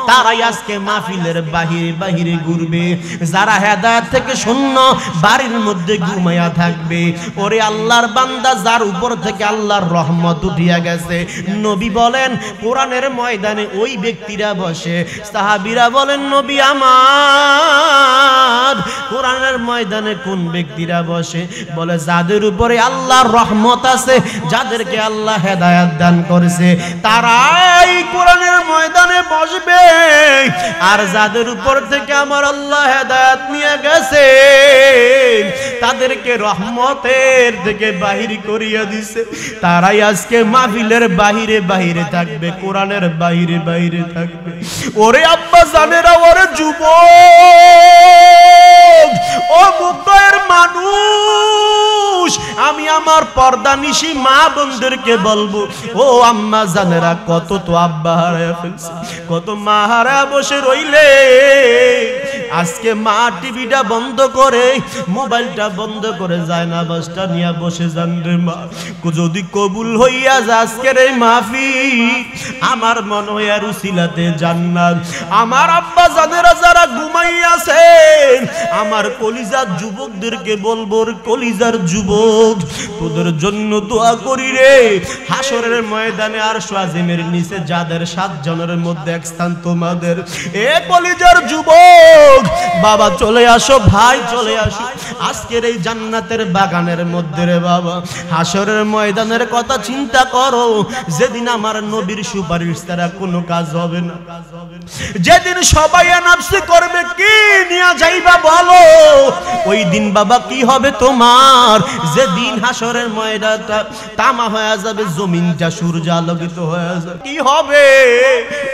S1: তারাই আজকে মাহফিলের বাহিরে বাহিরে ঘুরবে, যারা হেদায়েত থেকে শূন্য বাড়ির মধ্যে ঘুমায়া থাকবে। ওরে আল্লাহর বান্দা যার উপর থেকে আল্লাহর রহমত উঠিয়া গেছে, নবী বলেন কোরআনের ময়দানে ওই ব্যক্তিরা বসে। সাহাবীরা বলেন নবী আমার কোরআনের ময়দানে কোন ব্যক্তিরা বসে? বলে যাদের উপরে আল্লাহর রহমত আছে, যাদেরকে আল্লাহ হেদায়েত দান করেছে তারাই কোরআনের ময়দানে বসবে। আর যাদের উপর থেকে আমার আল্লাহ হেদায়েত নিয়ে গেছে তাদেরকে রহমতের থেকে বাহির করিয়া দিছে, তারাই আজকে মাহফিলের বাহিরে বাহিরে থাকবে, কোরআনের বাহিরে বাহিরে থাকবে। ওরে আব্বা জানেরা, ওরে যুবক, ও মুক্তের মানুষ, আমি আমার পর্দানিশী মা বোনদেরকে বলবো, ও আম্মা জানেরা, কত তো আব্বা হারায়া ফেলছে, কত মা হারায়া বসে রইলে। আজকে মা টিভিটা বন্ধ করে, মোবাইলটা বন্ধ করে যায় না বাসটা নিয়ে বসে যান রে মা। যদি কবুল হইয়া যায় আজকের এই মাহফিল, আমার মনে হয় আর উসিলাতে জান্নাত। আমার আব্বা জানেরা যারা ঘুমাইয়াছেন, আমার কলিজার যুবকদেরকে বলবো, কলিজার যুবক তোদের জন্য দোয়া করি রে। হাসরের ময়দানে আর আজিমের নিচে যাদের 7 জনের মধ্যে এক স্থান তোমাদের। এ কলিজার যুবক বাবা চলে আসো, ভাই চলে আসো আজকের এই জান্নাতের বাগানের মধ্যে রে বাবা। হাসরের ময়দানের কথা চিন্তা করো, যেদিন আমার নবীর সুপারিশ ছাড়া কোনো কাজ হবে না, যেদিন সবাই নাফসি করবে, কি নিয়ে যাইবা বলো? ওই দিন বাবা কি হবে তোমার? যেদিন হাসরের ময়দানটা তামা হয়ে যাবে, জমিনটা সূর্য আলোকিত হয়ে যাবে, কি হবে?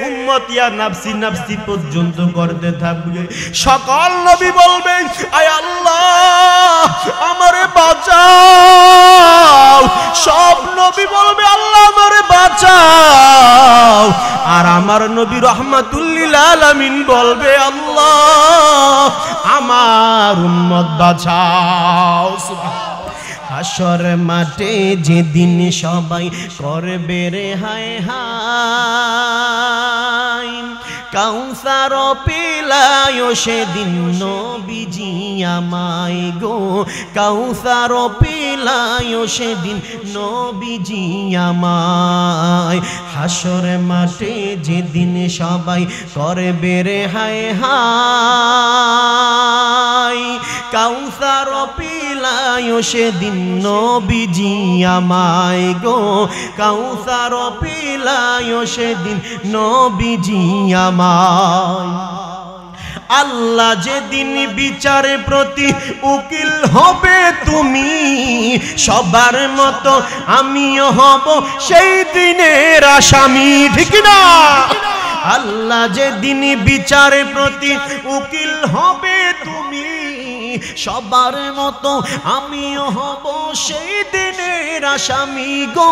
S1: উম্মতিয়া নাফসি নাফসি পর্যন্ত করতে থাকবে। সকল নবী বলবে আয় আল্লাহ আমারে বাঁচাও, সব নবী বলবে আল্লাহ আমারে বাঁচাও। আর আমার নবী রাহমাতুল লিল আলামিন বলবে আল্লাহ আমার উম্মত বাঁচাও। হাসর মাঠে যেদিন সবাই করবে রে হায় হায়, কাউসার পিলায় সেদিন নবীজি আমায় গো, কাউসার পিলায় সেদিন নবীজি আমায়। হাসর মাঠে যেদিন সবাই করবে রে হায় হায়, কাউসার পিলায় সেদিন নবীজি আমায় গো, কাউসার পিলায় সেদিন নবীজি আমায়। আল্লাহ যেদিন বিচারে প্রতি উকিল হবে তুমি, সবার মতো আমিও হব সেই দিনের আসামি, ঠিক না? আল্লাহ যেদিন বিচারে প্রতি উকিল হবে তুমি, সবার মতো আমিও হব সেই দিনের আসামি গো,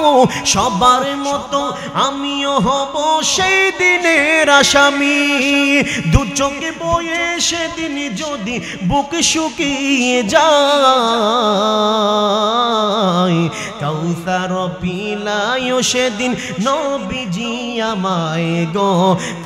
S1: সবার মতো আমিও হব সেই দিনের আসামি। দু চোখে বয়ে সেদিন যদি বুক শুকিয়ে যায়, কাউসার পিলায় সেদিন নবীজি আমায় গো,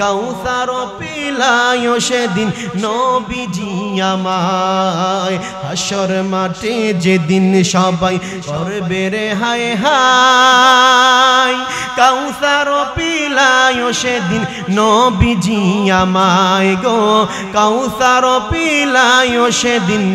S1: কাউসার পিলায় সেদিন নবীজি আমায়। হাসর মাঠে যেদিন সবাই করবে রে হায় হায়, কাউসার পিলায় সেদিন নবীজি আমায় গো, কাউসার পিলায় সেদিন।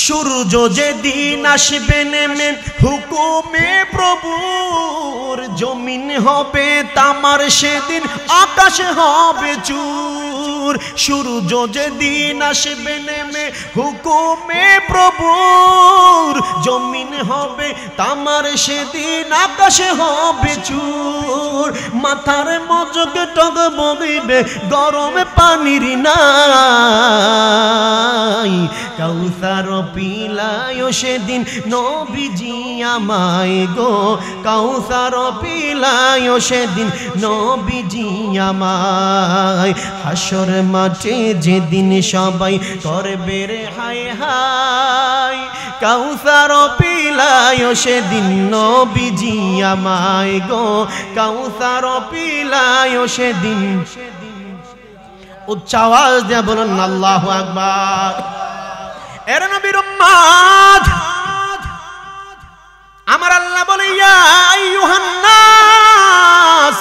S1: সূর্য যেদিন আসবে নেমে হুকুমে প্রভুর, জমিন হবে তামার সেদিন আকাশ হবে চুর। সূর্য যেদিন আসবে নেমে হুকুমে প্রভুর, জমিন হবে তামার সেদিন আকাশ হবে চুর। মাথার মজকে টগবগিবে গরমে পানির নাই, কাউসার পিলায় সেদিন নবীজি আমায় গো, কাউসার পিলায় সেদিন নবীজি আমায়। হাসর মাঠে যেদিন সবাই করবে রে হায় হায়, কাউসার পিলায় সেদিন নবীজি আমায় গো, কাউসার পিলায় সেদিন। উচ্চ আওয়াজ দিয়ে বলুন আল্লাহু আকবার। এর নবীর উম্মত আমার আল্লাহ বলে, ইয়া আইয়ুহান নাস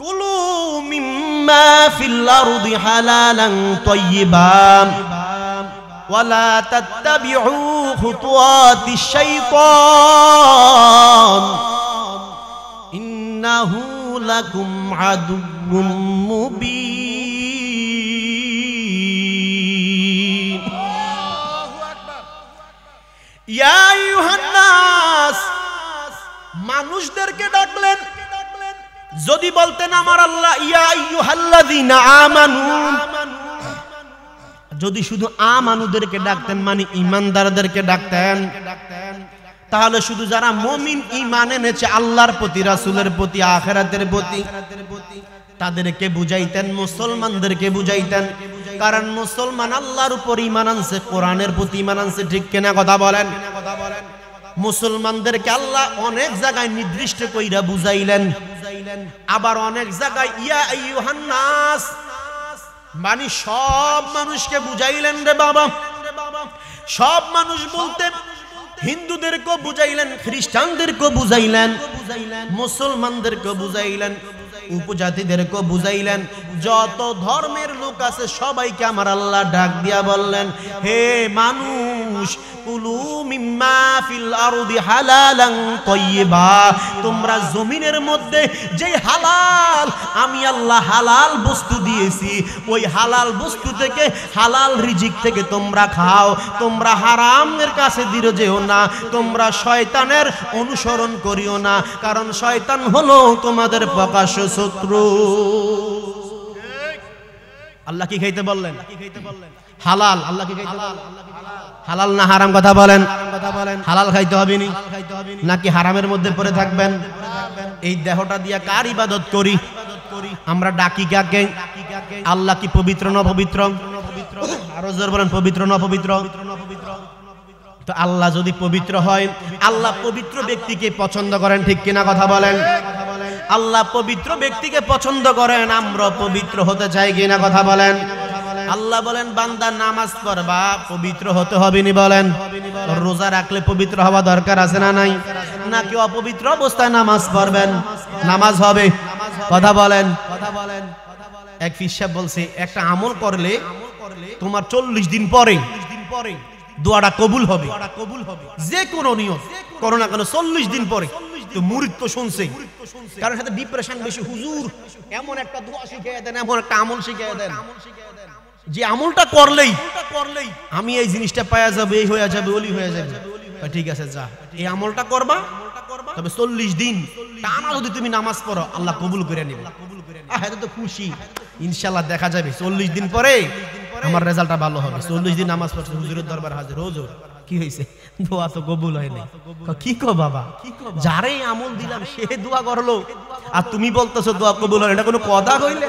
S1: কুলু মিম্মা ফিল আরদি হালালান তাইয়িবান ওয়ালা তাত্তাবিউ খুতুওয়াতিশ শাইতান ইন্নাহু লাকুম আদুউম মুবিন। ইয়া আইয়ুহান নাস, মানুষদেরকে ডাকলেন। যদি বলতেন আমার আল্লাহ ইয়া আইয়ুহাল্লাযীনা আমানু, যদি শুধু আমানুদেরকে ডাকতেন মানে ঈমানদারদেরকে ডাকতেন, তাহলে শুধু যারা মুমিন ঈমান এনেছে আল্লাহর প্রতি, রাসূলের প্রতি, আখিরাতের প্রতি, তাদেরকে বুঝাইতেন, মুসলমানদেরকে বুঝাইতেন। কারণ মুসলমান আল্লাহর উপর ঈমান আনছে, কোরআনের প্রতি ঈমান আনছে, ঠিক কিনা কথা বলেন? মুসলমানদেরকে আল্লাহ অনেক জায়গায় নির্দিষ্ট কইরা বুঝাইলেন, আবার অনেক জায়গায় ইয়া আইয়ুহান নাস মানে সব মানুষকে বুঝাইলেন রে বাবা। সব মানুষ বলতে হিন্দুদেরকে বুঝাইলেন, খ্রিস্টানদেরকে বুঝাইলেন, মুসলমানদেরকে বুঝাইলেন, উপজাতিদেরকে বুঝাইলেন, যত ধর্মের লোক আছে সবাইকে আমার আল্লাহ ডাক দিয়া বললেন, হে মানুষ, কুলু মিম্মা ফিল আরদি হালালান তাইয়িবা, তোমরা জমিনের মধ্যে যে হালাল, আমি আল্লাহ হালাল বস্তু দিয়েছি, ওই হালাল বস্তু থেকে, হালাল রিজিক থেকে তোমরা খাও। তোমরা হারামের কাছে দিরো যেও না, তোমরা শয়তানের অনুসরণ করিও না, কারণ শয়তান হলো তোমাদের প্রকাশ্য শত্রু। আল্লাহ কি খাইতে বললেন? হালাল। আল্লাহ কি খাইতে বললেন? হালাল না হারাম? কথা বলেন। হালাল খাইতে হবে নাকি হারামের মধ্যে পড়ে থাকবেন? এই দেহটা দিয়া কার ইবাদত করি আমরা? ডাকি কাকে? আল্লাহ কি পবিত্র না পবিত্র? আরো জোর বলেন, পবিত্র না পবিত্র? তো আল্লাহ যদি পবিত্র হয়, আল্লাহ পবিত্র ব্যক্তিকে পছন্দ করেন, ঠিক কিনা কথা বলেন? আল্লাহ পবিত্র ব্যক্তিকে পছন্দ করেন, আমরা পবিত্র হতে চাই কিনা কথা বলেন? আল্লাহ বলেন বান্দা নামাজ পড়বা, পবিত্র হতে হবে নি বলেন? রোজা রাখলে পবিত্র হওয়া দরকার আছে না নাই? নাকি অপবিত্র অবস্থায় নামাজ পড়বেন, নামাজ হবে? কথা বলেন। এক পীর সাহেব বলছে, একটা আমল করলে তোমার 40 দিন পরে দোয়াটা কবুল হবে, যে কোনো নিয়ম করো না কেন 40 দিন পরে। তো মুরিদ তো শুনছে, কারণ সাথে ডিপ্রেশন বেশি। হুজুর এমন একটা দোয়া শিখিয়ে দেন, এমন একটা আমল শিখিয়ে দেন যে আমলটা করলেই আমি এই জিনিসটা পাওয়া যাবে, এই হয়ে যাবে, ওলি হয়ে যাবে। ঠিক আছে, যা এই আমলটা করবা, তবে 40 দিন টানা যদি তুমি নামাজ পড়ো আল্লাহ কবুল করে নেবে। এটা তো খুশি, ইনশাআল্লাহ দেখা যাবে 40 দিন পরে আমার রেজাল্টটা ভালো হবে। 40 দিন নামাজ পড়ছে, হুজুরের দরবার হাজির, হুজুর কি হয়েছে? দোয়া তো কবুল হয় নাই। কি কো বাবা, যারে আমল দিলাম সে দোয়া করলো আর তুমি বলতেছো দোয়া কবুল হয়? এটা কোনো কথা কইলে?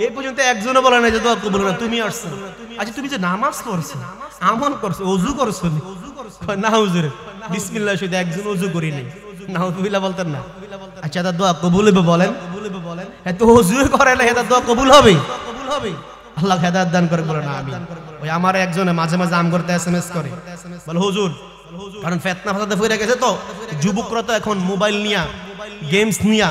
S1: এই পর্যন্ত একজনও বলে না যে দোয়া কবুল না, তুমি আসছো। আচ্ছা তুমি যে নামাজ পড়ছো, আমল করছো, ওযু করছো না হুজুর বিসমিল্লাহ শুধু একজন ওযু করিনি, নাউযুবিল্লাহ বলতেন না। আচ্ছা তার দোয়া কবুল হবে বলেন? এত ওযু করে না, এটা দোয়া কবুল হবে? আল্লাহ হেদায়েত দান করে বলে না আমি। ওই আমার একজনে মাঝে মাঝে আম করতে এসএমএস করে, বলে হুজুর, কারণ ফিতনা ফাসাদে পড়ে গেছে তো যুবকরা তো এখন মোবাইল নিয়া গেমস নিয়া,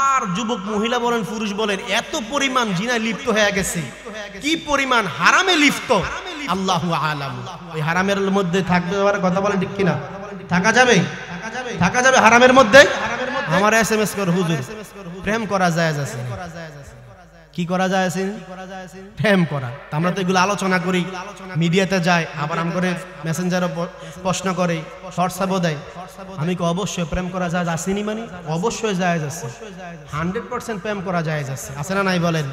S1: আর যুবক মহিলা বলেন পুরুষ বলেন এত পরিমাণ জিনায় লিপ্ত হয়ে গেছে, কি পরিমাণ হারামে লিপ্ত আল্লাহু আলাম। ওই হারামের মধ্যে থাকবে কথা বলেন ঠিক কিনা? থাকা যাবে? থাকা যাবে হারামের মধ্যে? আমার এসএমএস করে হুজুর প্রেম করা জায়েজ আছে। কি করা যায়? প্রেম করা। আমরা তো এগুলো আলোচনা করি, মিডিয়াতে যায়, আবার আম করে মেসেঞ্জারও প্রশ্ন করে, হোয়াটসঅ্যাপও দেয়। আমি কি অবশ্যই প্রেম করা যায় আসেনি? মানে অবশ্যই জায়েজ আছে, 100% প্রেম করা জায়েজ আছে। আছে না নাই বলেন?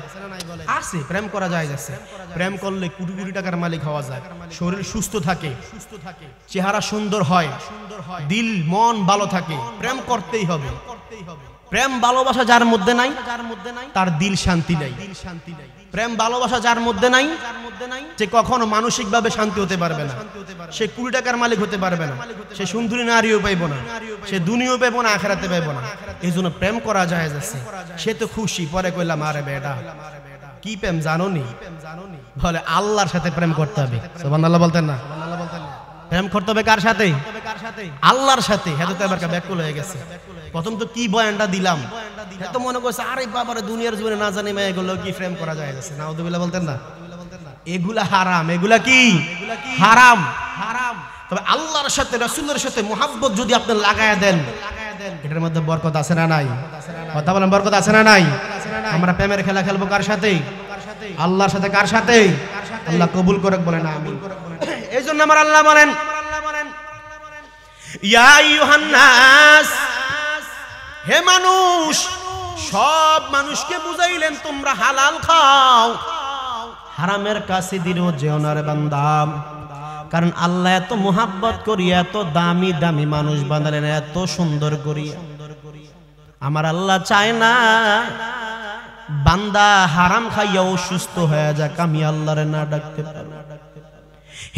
S1: আছে, প্রেম করা জায়েজ আছে। প্রেম করলে কোটি কোটি টাকার মালিক হওয়া যায়, শরীর সুস্থ থাকে, চেহারা সুন্দর হয়, দিল মন ভালো থাকে। প্রেম করতেই হবে। প্রেম ভালোবাসা যার মধ্যে নাই তার দিল শান্তি নাই। প্রেম ভালোবাসা যার মধ্যে নাই যে কখনো মানসিকভাবে শান্তি হতে পারবে না, সে কোটি টাকার মালিক হতে পারবে না, সে সুন্দরী নারীও পাইব না, সে দুনিয়াও পাইব না, আখিরাতে পাইব না। এই জন্য প্রেম করা জায়েজ আছে। সে তো খুশি, পরে কইলাম আরে বেটা কি প্রেম জানো নি? বলে আল্লাহর সাথে প্রেম করতে হবে। সুবহানাল্লাহ বলতেন না? প্রেম করতে হবে কার সাথে? আল্লাহর সাথে। হ্যাঁ তো এবার ব্যাকুল হয়ে গেছে। প্রথম তো কি বয়ানটা দিলাম, এত মনে করছে আরে বাবারে দুনিয়ার জীবনে না জানি মেয়ে এগুলো কি প্রেম করা যায় গেছে। নাউযুবিল্লাহ বলতেন না? এগুলা হারাম, এগুলা কি হারাম। তবে আল্লাহর সাথে রাসূলের সাথে মুহাব্বত যদি আপনি লাগায়া দেন, এটার মধ্যে বরকত আছে না নাই? কথা বলেন, বরকত আছে না নাই? আমরা প্রেমের খেলা খেলবো কার সাথে? আল্লাহর সাথে। কার সাথে? আল্লাহ কবুল করে বলেন আমিন। এই জন্য আমার আল্লাহ বলেন ইয়া আইয়ুহান নাস, হে মানুষ, সব মানুষকে বুঝাইলেন তোমরা হালাল খাও, হারামের কাছে দিও যেও না রে বান্দা। কারণ আল্লাহ এত মোহাব্বত করিয়া এত দামি দামি মানুষ বানালেন, এত সুন্দর করিয়া। আমার আল্লাহ চায় না বান্দা হারাম খাইয়া অসুস্থ হয়ে যাক, আমি আল্লাহরে না ডাকতে পারি।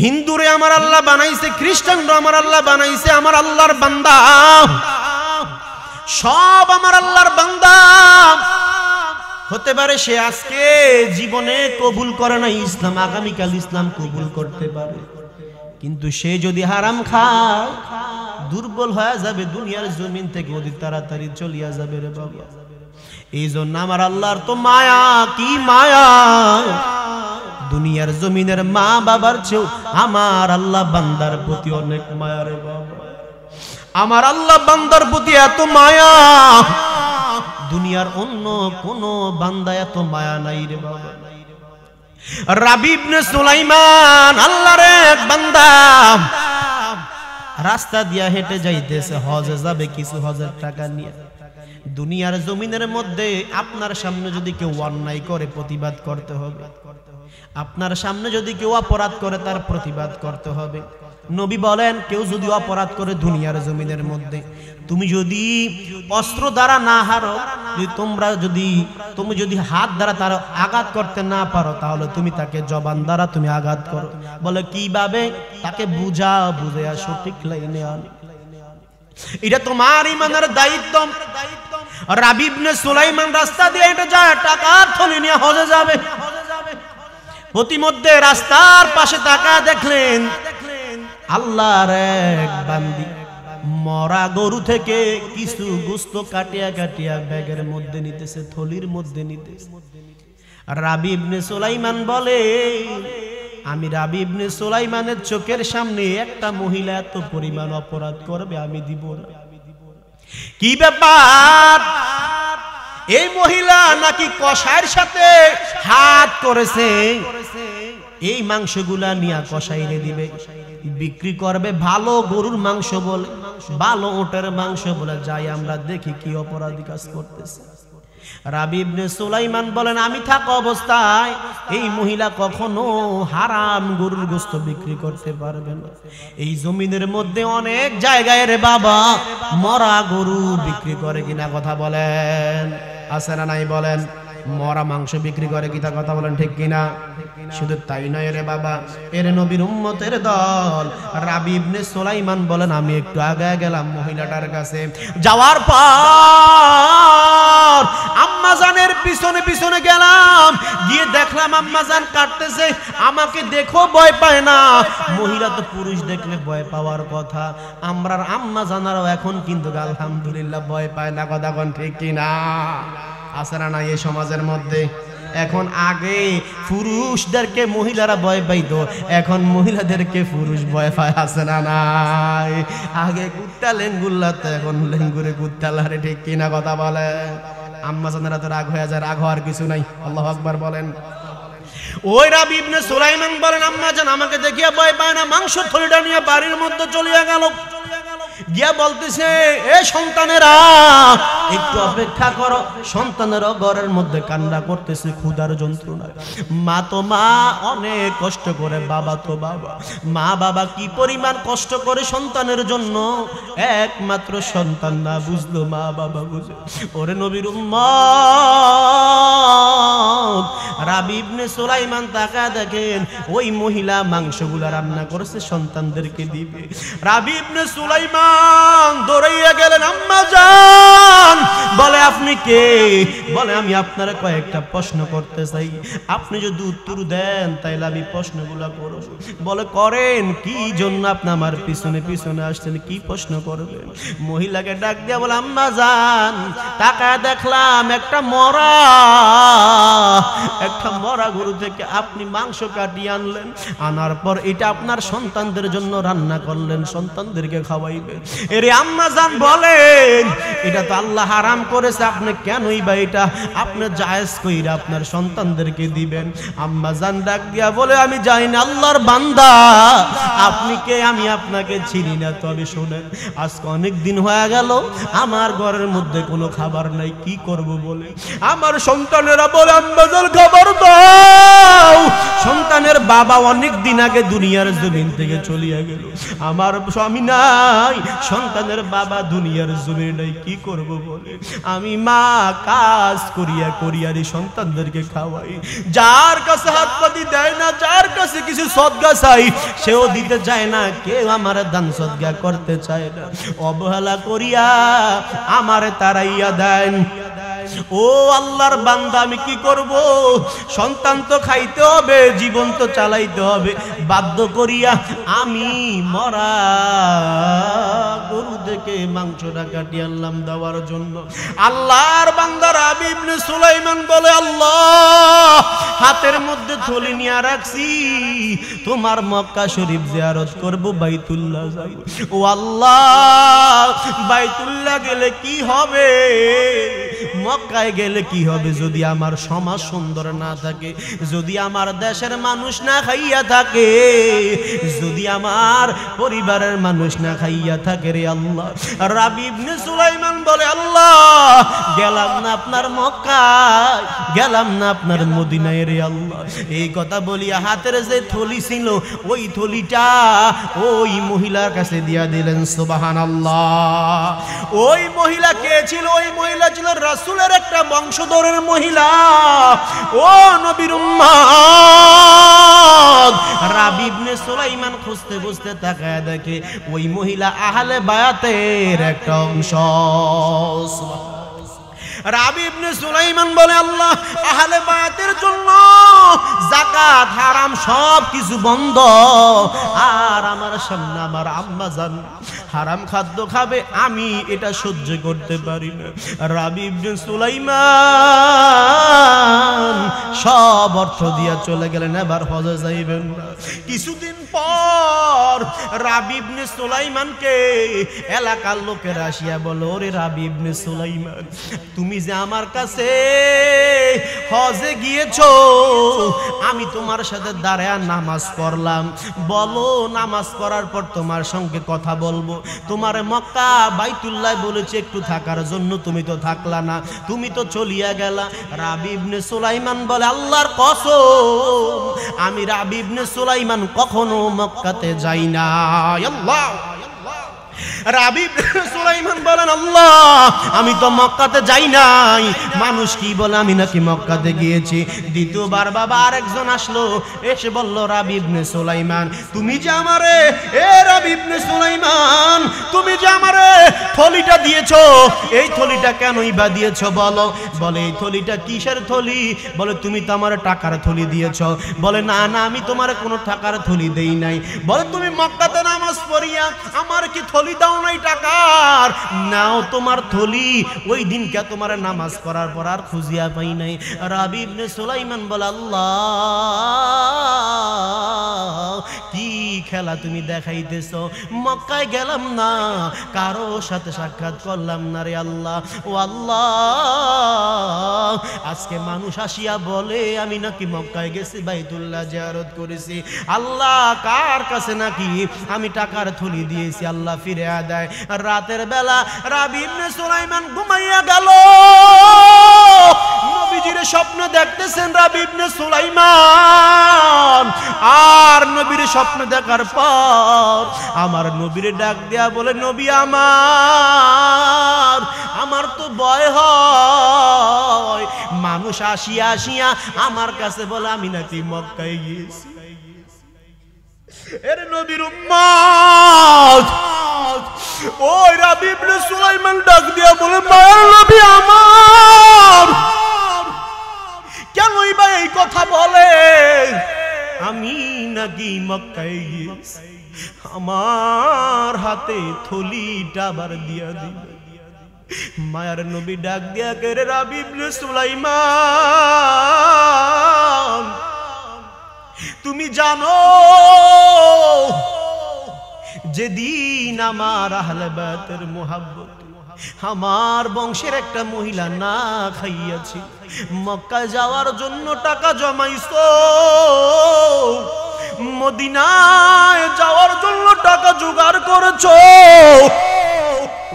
S1: হিন্দুরে আমার আল্লাহ বানাইছে, খ্রিস্টানরা আমার আল্লাহ বানাইছে আমার আল্লাহর বান্দা, সব আমার আল্লাহর বান্দা। হতে পারে সে আজকে জীবনে কবুল করে না ইসলাম, আগামীকাল ইসলাম কবুল করতে পারে, কিন্তু সে যদি হারাম খায় দুর্বল হয়ে যাবে, দুনিয়ার জমিন থেকে অতি তাড়াতাড়ি চলিয়া যাবে রে বাবা। এই জন্য আমার আল্লাহর তো মায়া, কি মায়া! দুনিয়ার জমিনের মা বাবার চেয়েও আমার আল্লাহ বান্দার প্রতি অনেক মায়া রে বাবা। আমার আল্লাহ বান্দার প্রতি এত মায়া, দুনিয়ার অন্য কোন বান্দা এত মায়া নাই রে বাবা। রাবি ইবনে সুলাইমান আল্লাহর এক বান্দা, রাস্তা দিয়া হেঁটে যাইতেছে, হজে যাবে, কিছু হজের টাকা নিয়ে। দুনিয়ার জমিনের মধ্যে আপনার সামনে যদি কেউ অন্যায় করে প্রতিবাদ করতে হবে, আপনার সামনে যদি কেউ অপরাধ করে তার প্রতিবাদ করতে হবে। নবী বলেন কেউ যদি অপরাধ করে দুনিয়ার জমিনের মধ্যে, তুমি যদি অস্ত্র দ্বারা না হারো, তুমি যদি হাত দ্বারা তার আঘাত করতে না পারো, তাহলে তুমি তাকে জবান দ্বারা তুমি আঘাত করো। বলে কিভাবে? তাকে বুঝাইয়া সঠিক লাইনে আনো। এটা তোমার ইমানের দায়িত্ব। রাবি ইবনে সুলাইমান রাস্তা দিয়ে হেঁটে যায়, টাকার থলি নিয়ে হজে যাবে। প্রতিমধ্যে রাস্তার পাশে তাকায় দেখলেন আল্লাহর এক বান্দি মরা গরু থেকে কিছু গোশত কাটিয়া কাটিয়া ব্যাগের মধ্যে নিতেছে, থলির মধ্যে নিতেছে। রাবি ইবনে সুলাইমান বলে, আমি রাবি ইবনে সুলাইমানের চোখের সামনে একটা মহিলা এত পরিমাণ অপরাধ করবে, আমি দিব না। কি ব্যাপার? এই মহিলা নাকি কসাইয়ের সাথে হাত করেছে, এই মাংসগুলা নিয়ে কসাইরে দিবে, বিক্রি করবে ভালো গরুর মাংস বলে, ভালো ওটের মাংস বলে। যাই আমরা দেখি কি অপরাধী কাজ করতেছে। রাবি ইবনে সুলাইমান বলেন, আমি থাকা অবস্থায় এই মহিলা কখনো হারাম গরুর গোশত বিক্রি করতে পারবে না। এই জমিনের মধ্যে অনেক জায়গায় রে বাবা মরা গরু বিক্রি করে কিনা, কথা বলেন, আছে না নাই বলেন? মরা মাংস বিক্রি করে কি, তা কথা বলেন ঠিক কিনা? শুধু তাই নয় রে বাবা, এর নবীর উম্মতের দল রাবি ইবনে সুলাইমান বলেন আমি একটু আগে গেলাম মহিলাটার কাছে, যাওয়ার পর আম্মাজানের পিছনে পিছনে গেলাম, গিয়ে দেখলাম আম্মাজান কাটতেছে, আমাকে দেখো ভয় পায় না। মহিলা তো পুরুষ দেখলে ভয় পাওয়ার কথা, আমরার আম্মাজানারাও এখন কিন্তু আলহামদুলিল্লাহ ভয় পায় না, কথা কোন ঠিক কিনা? আছে না এই সমাজের মধ্যে? এখন আগে পুরুষদেরকে মহিলারা ভয় পাইতো, এখন মহিলাদেরকে পুরুষ ভয় পায়, আছে না নাই? আগে কুত্তা লেঙ্গুল্লাতে, এখন লেঙ্গুরে কুত্তা লারে, ঠিক কিনা কথা বলে? আম্মাজানেরা তো রাগ হয়ে যায়, রাগ হওয়ার কিছু নাই। আল্লাহু আকবার বলেন। ওই রাবি ইবনে সুলাইমান বলেন আম্মাজান আমাকে দেখিয়া ভয় পায় না, মাংস থলিটা নিয়ে বাড়ির মধ্যে চলিয়া গেল, গিয়া বলতেছে এ সন্তানেরা একটু অপেক্ষা করো। সন্তানেরা ঘরের মধ্যে কান্না করতেছে ক্ষুধার যন্ত্রণায়। মা তো মা অনেক কষ্ট করে, বাবা তো বাবা, মা বাবা কি পরিমাণ কষ্ট করে সন্তানের জন্য, একমাত্র সন্তান না বুঝলো, মা বাবা বুঝে। ওরে নবীর উম্মত, রাবি ইবনে সুলাইমান তাকা দেখেন ওই মহিলা মাংসগুলা রান্না করেছে সন্তানদেরকে দিবে। রাবি ইবনে সুলাইমান দৌড়াইয়া গেলেন, আম্মা জান বলে আপনি কে? বলে আমি আপনারা কয়েকটা প্রশ্ন করতে চাই, আপনি যদি উত্তর দেন তাইলে আমি প্রশ্নগুলো করব। বলে করেন, কি জন্য আপনি আমার পিছনে পিছনে আসছেন, কি প্রশ্ন করবেন? মহিলাকে ডাক দিয়া বলে আম্মা জান তাকায় দেখলাম একটা মরা গরু থেকে আপনি মাংস কাটিয়ে আনলেন, আনার পর এটা আপনার সন্তানদের জন্য রান্না করলেন, সন্তানদেরকে খাওয়াইবেন। এরে আম্মা জান বলেন এটা তো আল্লাহ হারাম করেছে, আপনি কেনই বা এটা আপনি জায়েজ কইরা আপনার সন্তানদেরকে দিবেন? আম্মা জান ডাক দিয়া বলে আমি জানি না আল্লাহর বান্দা আপনি কে, আমি আপনাকে চিনি না, তবে শুনেন আজকে অনেক দিন হয়ে গেল আমার ঘরের মধ্যে কোনো খাবার নাই, কি করব বলে আমার সন্তানেরা বলে আম্মা জান খাবার দাও। সন্তানের বাবা অনেক দিন আগে দুনিয়ার জমিন থেকে চলিয়া গেল, আমার স্বামী নাই, সন্তানের বাবা দুনিয়ার জমিনে নাই, কি করব বলে আমি মা কাজ করিয়া করিয়ারি সন্তানদেরকে খাওয়াই। যার কাছে হাত পাতি দেয় না, যার কাছে কিছু সদকা চাই সেও দিতে চায় না, কেউ আমার দান সদকা করতে চায় না, অবহেলা করিয়া আমারে তারাইয়া দেন। ও আল্লাহর বান্দা আমি কি করব? সন্তান তো খাইতে হবে, জীবন তো চালাইতে হবে, বাধ্য করিয়া আমি মরা গরু থেকে মাংসটা কাটিয়ে আনলাম দেওয়ার জন্য। আল্লাহর বান্দা রাবি ইবনে সুলাইমান বলে আল্লাহ হাতের মধ্যে থলি নিয়ে রাখছি, তোমার মক্কা শরীফ জিয়ারত করব, বাইতুল্লাহ যাইব। ও আল্লাহ বাইতুল্লাহ গেলে কি হবে, মক্কায় গেলে কি হবে যদি আমার সমাজ সুন্দর না থাকে, যদি আমার দেশের মানুষ না খাইয়া থাকে, যদি আমার পরিবারের মানুষ না খাইয়া থাকে রে আল্লাহ। রাবি ইবনে সুলাইমান বলে আল্লাহ গেলাম না আপনার মক্কায়, গেলাম না আপনার মদিনায় রে আল্লাহ। এই কথা বলিয়া হাতের যে থলি ছিল ওই থলিটা ওই মহিলার কাছে দিয়া দিলেন, সুবহানাল্লাহ। ওই মহিলা কে ছিল? ওই মহিলা ছিল রাসূলের একটা বংশধরের মহিলা। ও নবীর উম্মত, রাবি ইবনে সুলাইমান খুঁজতে খুঁজতে তাকায় দেখে ওই মহিলা আহলে বায়াতের একটা অংশ। রাবি ইবনে সুলাইমান বলে আল্লাহ আহলে বায়াতের জন্য যাকাত হারাম সব কিছু বন্ধ, আর আমার সামনে আমার আম্মা জান হারাম খাদ্য খাবে, আমি এটা সহ্য করতে পারি না। রাবি ইবনে সুলাইমান সব অর্থ দিয়া চলে গেলেন, এবার হজে যাইবেন না। কিছুদিন পর রাবি ইবনে সুলাইমানকে এলাকার লোকেরা আসিয়া বলে ওরে রাবি ইবনে সুলাইমান তুমি যে আমার কাছে হজে গিয়েছো, আমি তোমার সাথে দাঁড়ায় নামাজ পড়লাম, বলো নামাজ পড়ার পর তোমার সঙ্গে কথা বলবো, তোমার মক্কা বাইতুল্লাহ বলেছে একটু থাকার জন্য, তুমি তো থাকলা না, তুমি তো চলিয়া গেলা। রাবি ইবনে সুলাইমান বলে আল্লাহর কসম আমি রাবি ইবনে সুলাইমান কখনো মক্কাতে যাই না। আল্লাহ রাবি সুলাইমান বলেন, আল্লাহ আমি তো মক্কাতে যাই নাই, মানুষ কি বলে আমি নাকি মক্কাতে গিয়েছি। দ্বিতীয়বার বাবা আরেকজন আসলো, এসে বলল, রাবি ইবনে সুলাইমান তুমি যে আমারে, এ রাবি ইবনে সুলাইমান তুমি যে আমারে থলিটা দিয়েছো, এই থলিটা কেনই বা দিয়েছো বলো। বলে এই থলিটা কিসের থলি? বলে তুমি তো আমার টাকার থলি দিয়েছো। বলে না না, আমি তোমার কোনো টাকার থলি দেই নাই। বলে তুমি মক্কাতে নামাজ পড়িয়া আমার কি থলি দাও নাই টাকার? নাও তোমার থলি, ওই দিনকে তোমার নামাজ পড়ার পর আর খুঁজিয়া পাই নাই। রাবি ইবনে সুলাইমান বলে, আল্লাহ কি খেলা তুমি দেখাইতেছো, মক্কায় গেলাম না, কারো সাথে সাক্ষাৎ করলাম না রে আল্লাহ। ও আল্লাহ, আজকে মানুষ আসিয়া বলে আমি নাকি মক্কায় গেছি, বাইতুল্লাহ জিয়ারত করেছি। আল্লাহ কার কাছে নাকি আমি টাকার থলি দিয়েছি, আল্লাহ ফিরে দেয়। রাতের বেলা রাবি ইবনে সুলাইমান ঘুমাইয়া গেল, নবীজির স্বপ্ন দেখতেছেন রাবি ইবনে সুলাইমান। আর নবীর স্বপ্ন দেখার পর আমার নবীর ডাক দেয়া বলে, নবী আমার তো ভয় হয়, মানুষ আসিয়া আসিয়া আমার কাছে বলে আমি নাকি মক্কায় গিয়েছি। এর নবীর উম্মত ওই রাবি ইবনে সুলাইমান ডাক দিয়া বলে, মায়ের নবী আমার কেনই বা এই কথা বলে, আমি নাকি মক্কায় গিয়েছি, আমার হাতে থলিটা আবার দিয়া দিবে। মায়ার নবী ডাক দিয়া করে, রাবি ইবনে সুলাইমান তুমি জানো যেদিন আমার আহলে বাইতের মুহাব্বত আমার বংশের একটা মহিলা না খাইয়াছি, মক্কায় যাওয়ার জন্য টাকা জমাইছো, মদিনায় যাওয়ার জন্য টাকা জোগাড় করেছো,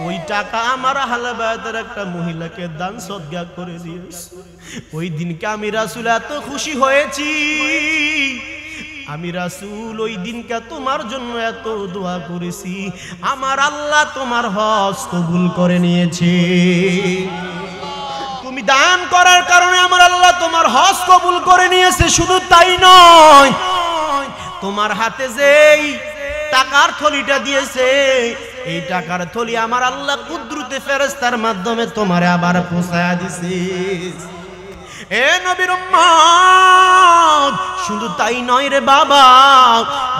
S1: ওই টাকা আমার আহলে বাইতের একটা মহিলাকে দান সদকা করে দিয়েছে। ওই দিনকে আমি রাসূল এত খুশি হয়েছি, আমি রাসূল ওই দিনকে তোমার জন্য এত দোয়া করেছি, আমার আল্লাহ তোমার হজ কবুল করে নিয়েছে। তুমি দান করার কারণে আমার আল্লাহ তোমার হজ কবুল করে নিয়েছে। শুধু তাই নয়, তোমার হাতে যেই টাকার থলিটা দিয়েছে, এই টাকার থলি আমার আল্লাহ কুদরতে ফেরেশতার মাধ্যমে তোমারে আবার পৌঁছায়া দিছে। এ নবীর উম্মত, শুধু তাই নয় রে বাবা,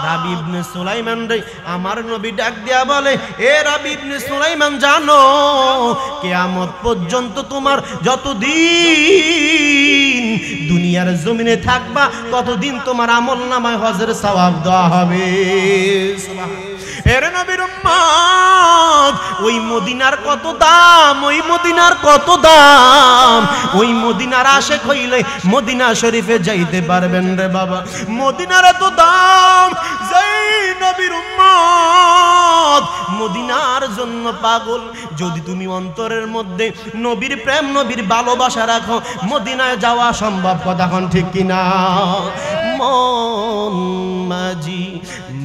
S1: রাবি ইবনে সুলাইমান রে আমার নবী ডাক দিয়া বলে, এ রাবি ইবনে সুলাইমান জানো কিয়ামত পর্যন্ত তোমার যতদিন দুনিয়ার জমিনে থাকবা ততদিন তোমার আমলনামায় হজের সওয়াব দেওয়া হবে। এর নবীর উম্মত, ওই মদিনার কত দাম, ওই মদিনার কত দাম, ওই মদিনার আশিক হইলে মদিনা শরীফে যাইতে পারবেন রে বাবা। মদিনার এত দাম, যেই নবীর উম্মত মদিনার জন্য পাগল, যদি তুমি অন্তরের মধ্যে নবীর প্রেম নবীর ভালোবাসা রাখো, মদিনায় যাওয়া সম্ভব, কথা কোন ঠিক কিনা? মন মাঝি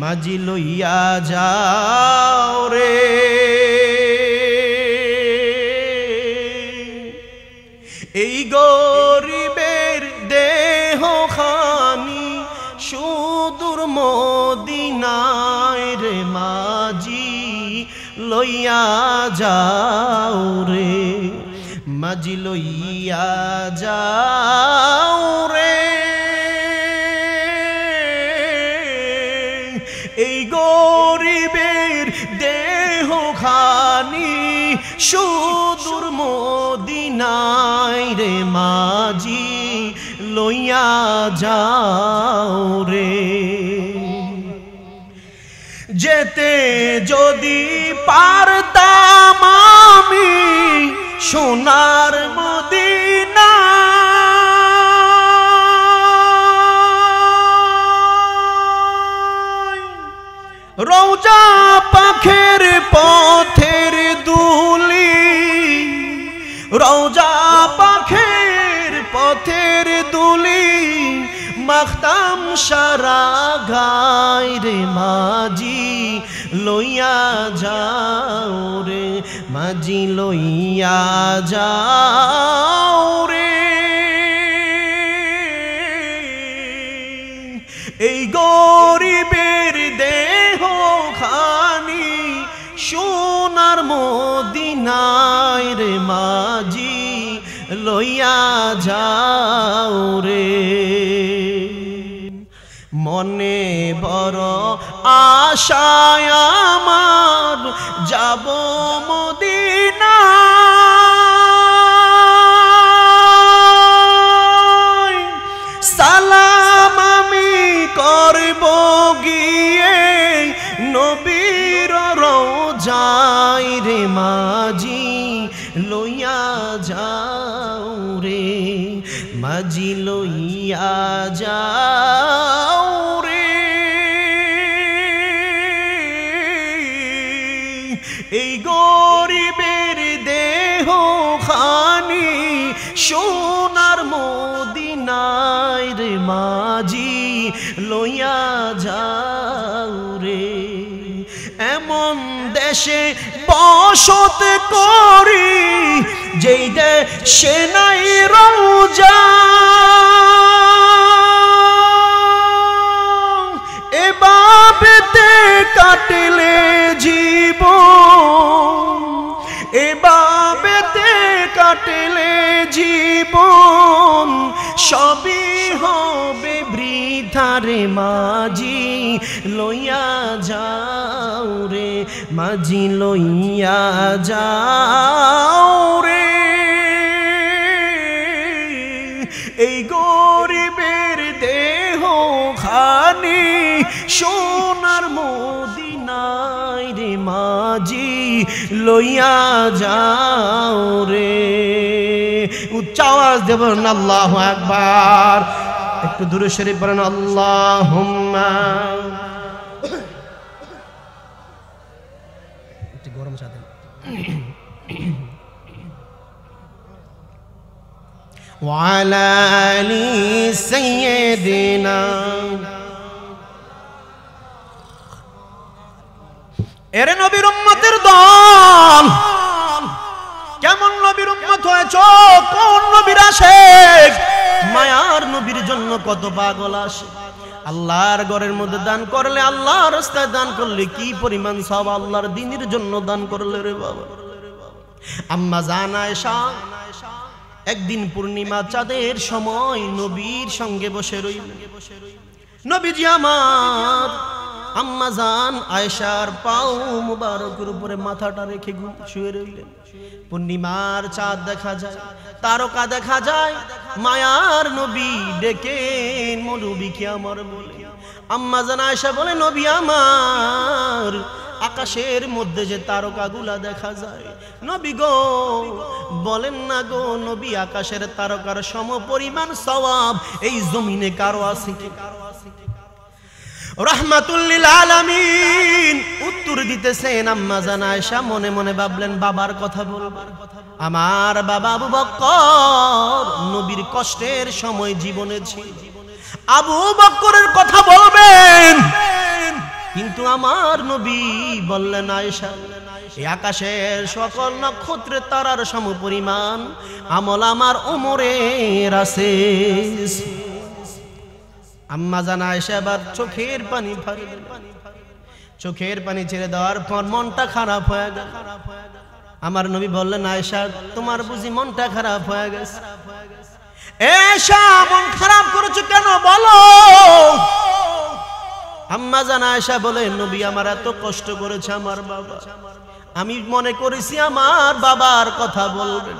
S1: মাঝি লইয়া যাও রে, এই গরিবের দেহ খানি সুদূর মদিনায় রে, মাঝি লইয়া যাও রে, মাঝি লইয়া যাও রে, এই গরিবের দেহ খানি সুদূর মদিনায় রে, মাঝি লইয়া যাও রে। যেতে যদি পারতাম আমি সোনার মদিনা, রওজা পাখের পথের দুলি, রওজা পাখের পথের দুলি, মাখতাম সারা গায় রে, মাঝি লইয়া যাও রে মাঝি লইয়া যাও রে এই গরিবের দেহ খানি সোনার মদিনায় রে মাঝি লইয়া যাও রে মনে বড় আশায় আমার যাব মদিনা সালাম আমি করব গিয়ে নবীর রওজায় রে মাঝি লইয়া যাও রে মাঝি লইয়া যাও রে এই গরিবের দেহ খানি সোনার মদিনায় রে মাঝি লইয়া যাও রে এমন দেশে বসত করি যেই দেশে নাই রওজা এভাবেতে কাটলে জীবন এভাবেতে কাটলে জীবন সবই হবে বৃথা রে মাঝি লইয়া যাও রে মাঝি লইয়া যাও রে এই গরিবের দেহ খানি সোনার মদিনায় রে মাঝি লইয়া যাও রে উচ্চ আওয়াজ দেবেন আল্লাহু আকবার একটু দূরে শরীফ পড়েন আল্লাহুম্মা একটু গরম চা দেন ওয়ালা আলি সাইয়্যিদিনা এরে নবীর উম্মতের দল কেমন নবীর উম্মত হয়েছো কোন নবীর আশিক মায়ার নবীর জন্য কত পাগল আসে আল্লাহর ঘরের মধ্যে দান করলে আল্লাহর রাস্তায় দান করলে কি পরিমাণ সওয়াব আল্লাহর দ্বীনের জন্য দান করলে রে বাবা আম্মা জান আয়েশা একদিন পূর্ণিমা চাঁদের সময় নবীর সঙ্গে বসে রইলেন নবীজি আমার আম্মা জান আয়েশার পাও মুবারকের উপরে মাথাটা রেখে শুয়ে রইলেন পূর্ণিমার চাঁদ দেখা যায় তারকা দেখা যায় মায়ার নবী ডেকেন নবী কি আমার বলে আম্মা জান আয়েশা বলে নবী আমার আকাশের মধ্যে যে তারকাগুলা দেখা যায় নবী গো বলেন না গো নবী আকাশের তারকার সমপরিমাণ সওয়াব এই জমিনে কারো আছে কি রাহমাতুল লিল আলামিন উত্তর দিতেছেন আম্মা জান আয়েশা মনে মনে ভাবলেন বাবার কথা বলবো আমার বাবা আবু বকর নবীর কষ্টের সময় জীবনে ছিল আবু বকরের কথা বলবেন কিন্তু আমার নবী বললেন আয়েশা এই আকাশের সকল নক্ষত্রের তারার সমপরিমাণ আমল আমার ওমরের আছে আম্মা জান আয়েশা এবার চোখের পানি চোখের পানি ছেড়ে দেওয়ার পর মনটা খারাপ হয়ে গেল আমার নবী বললেন আয়েশা তোমার বুঝি মনটা খারাপ হয়ে গেছে আয়েশা মন খারাপ করেছো কেন বলো আম্মা জান আয়েশা বলে নবী আমার এত কষ্ট করেছে আমার বাবা আমি মনে করেছি আমার বাবার কথা বলবেন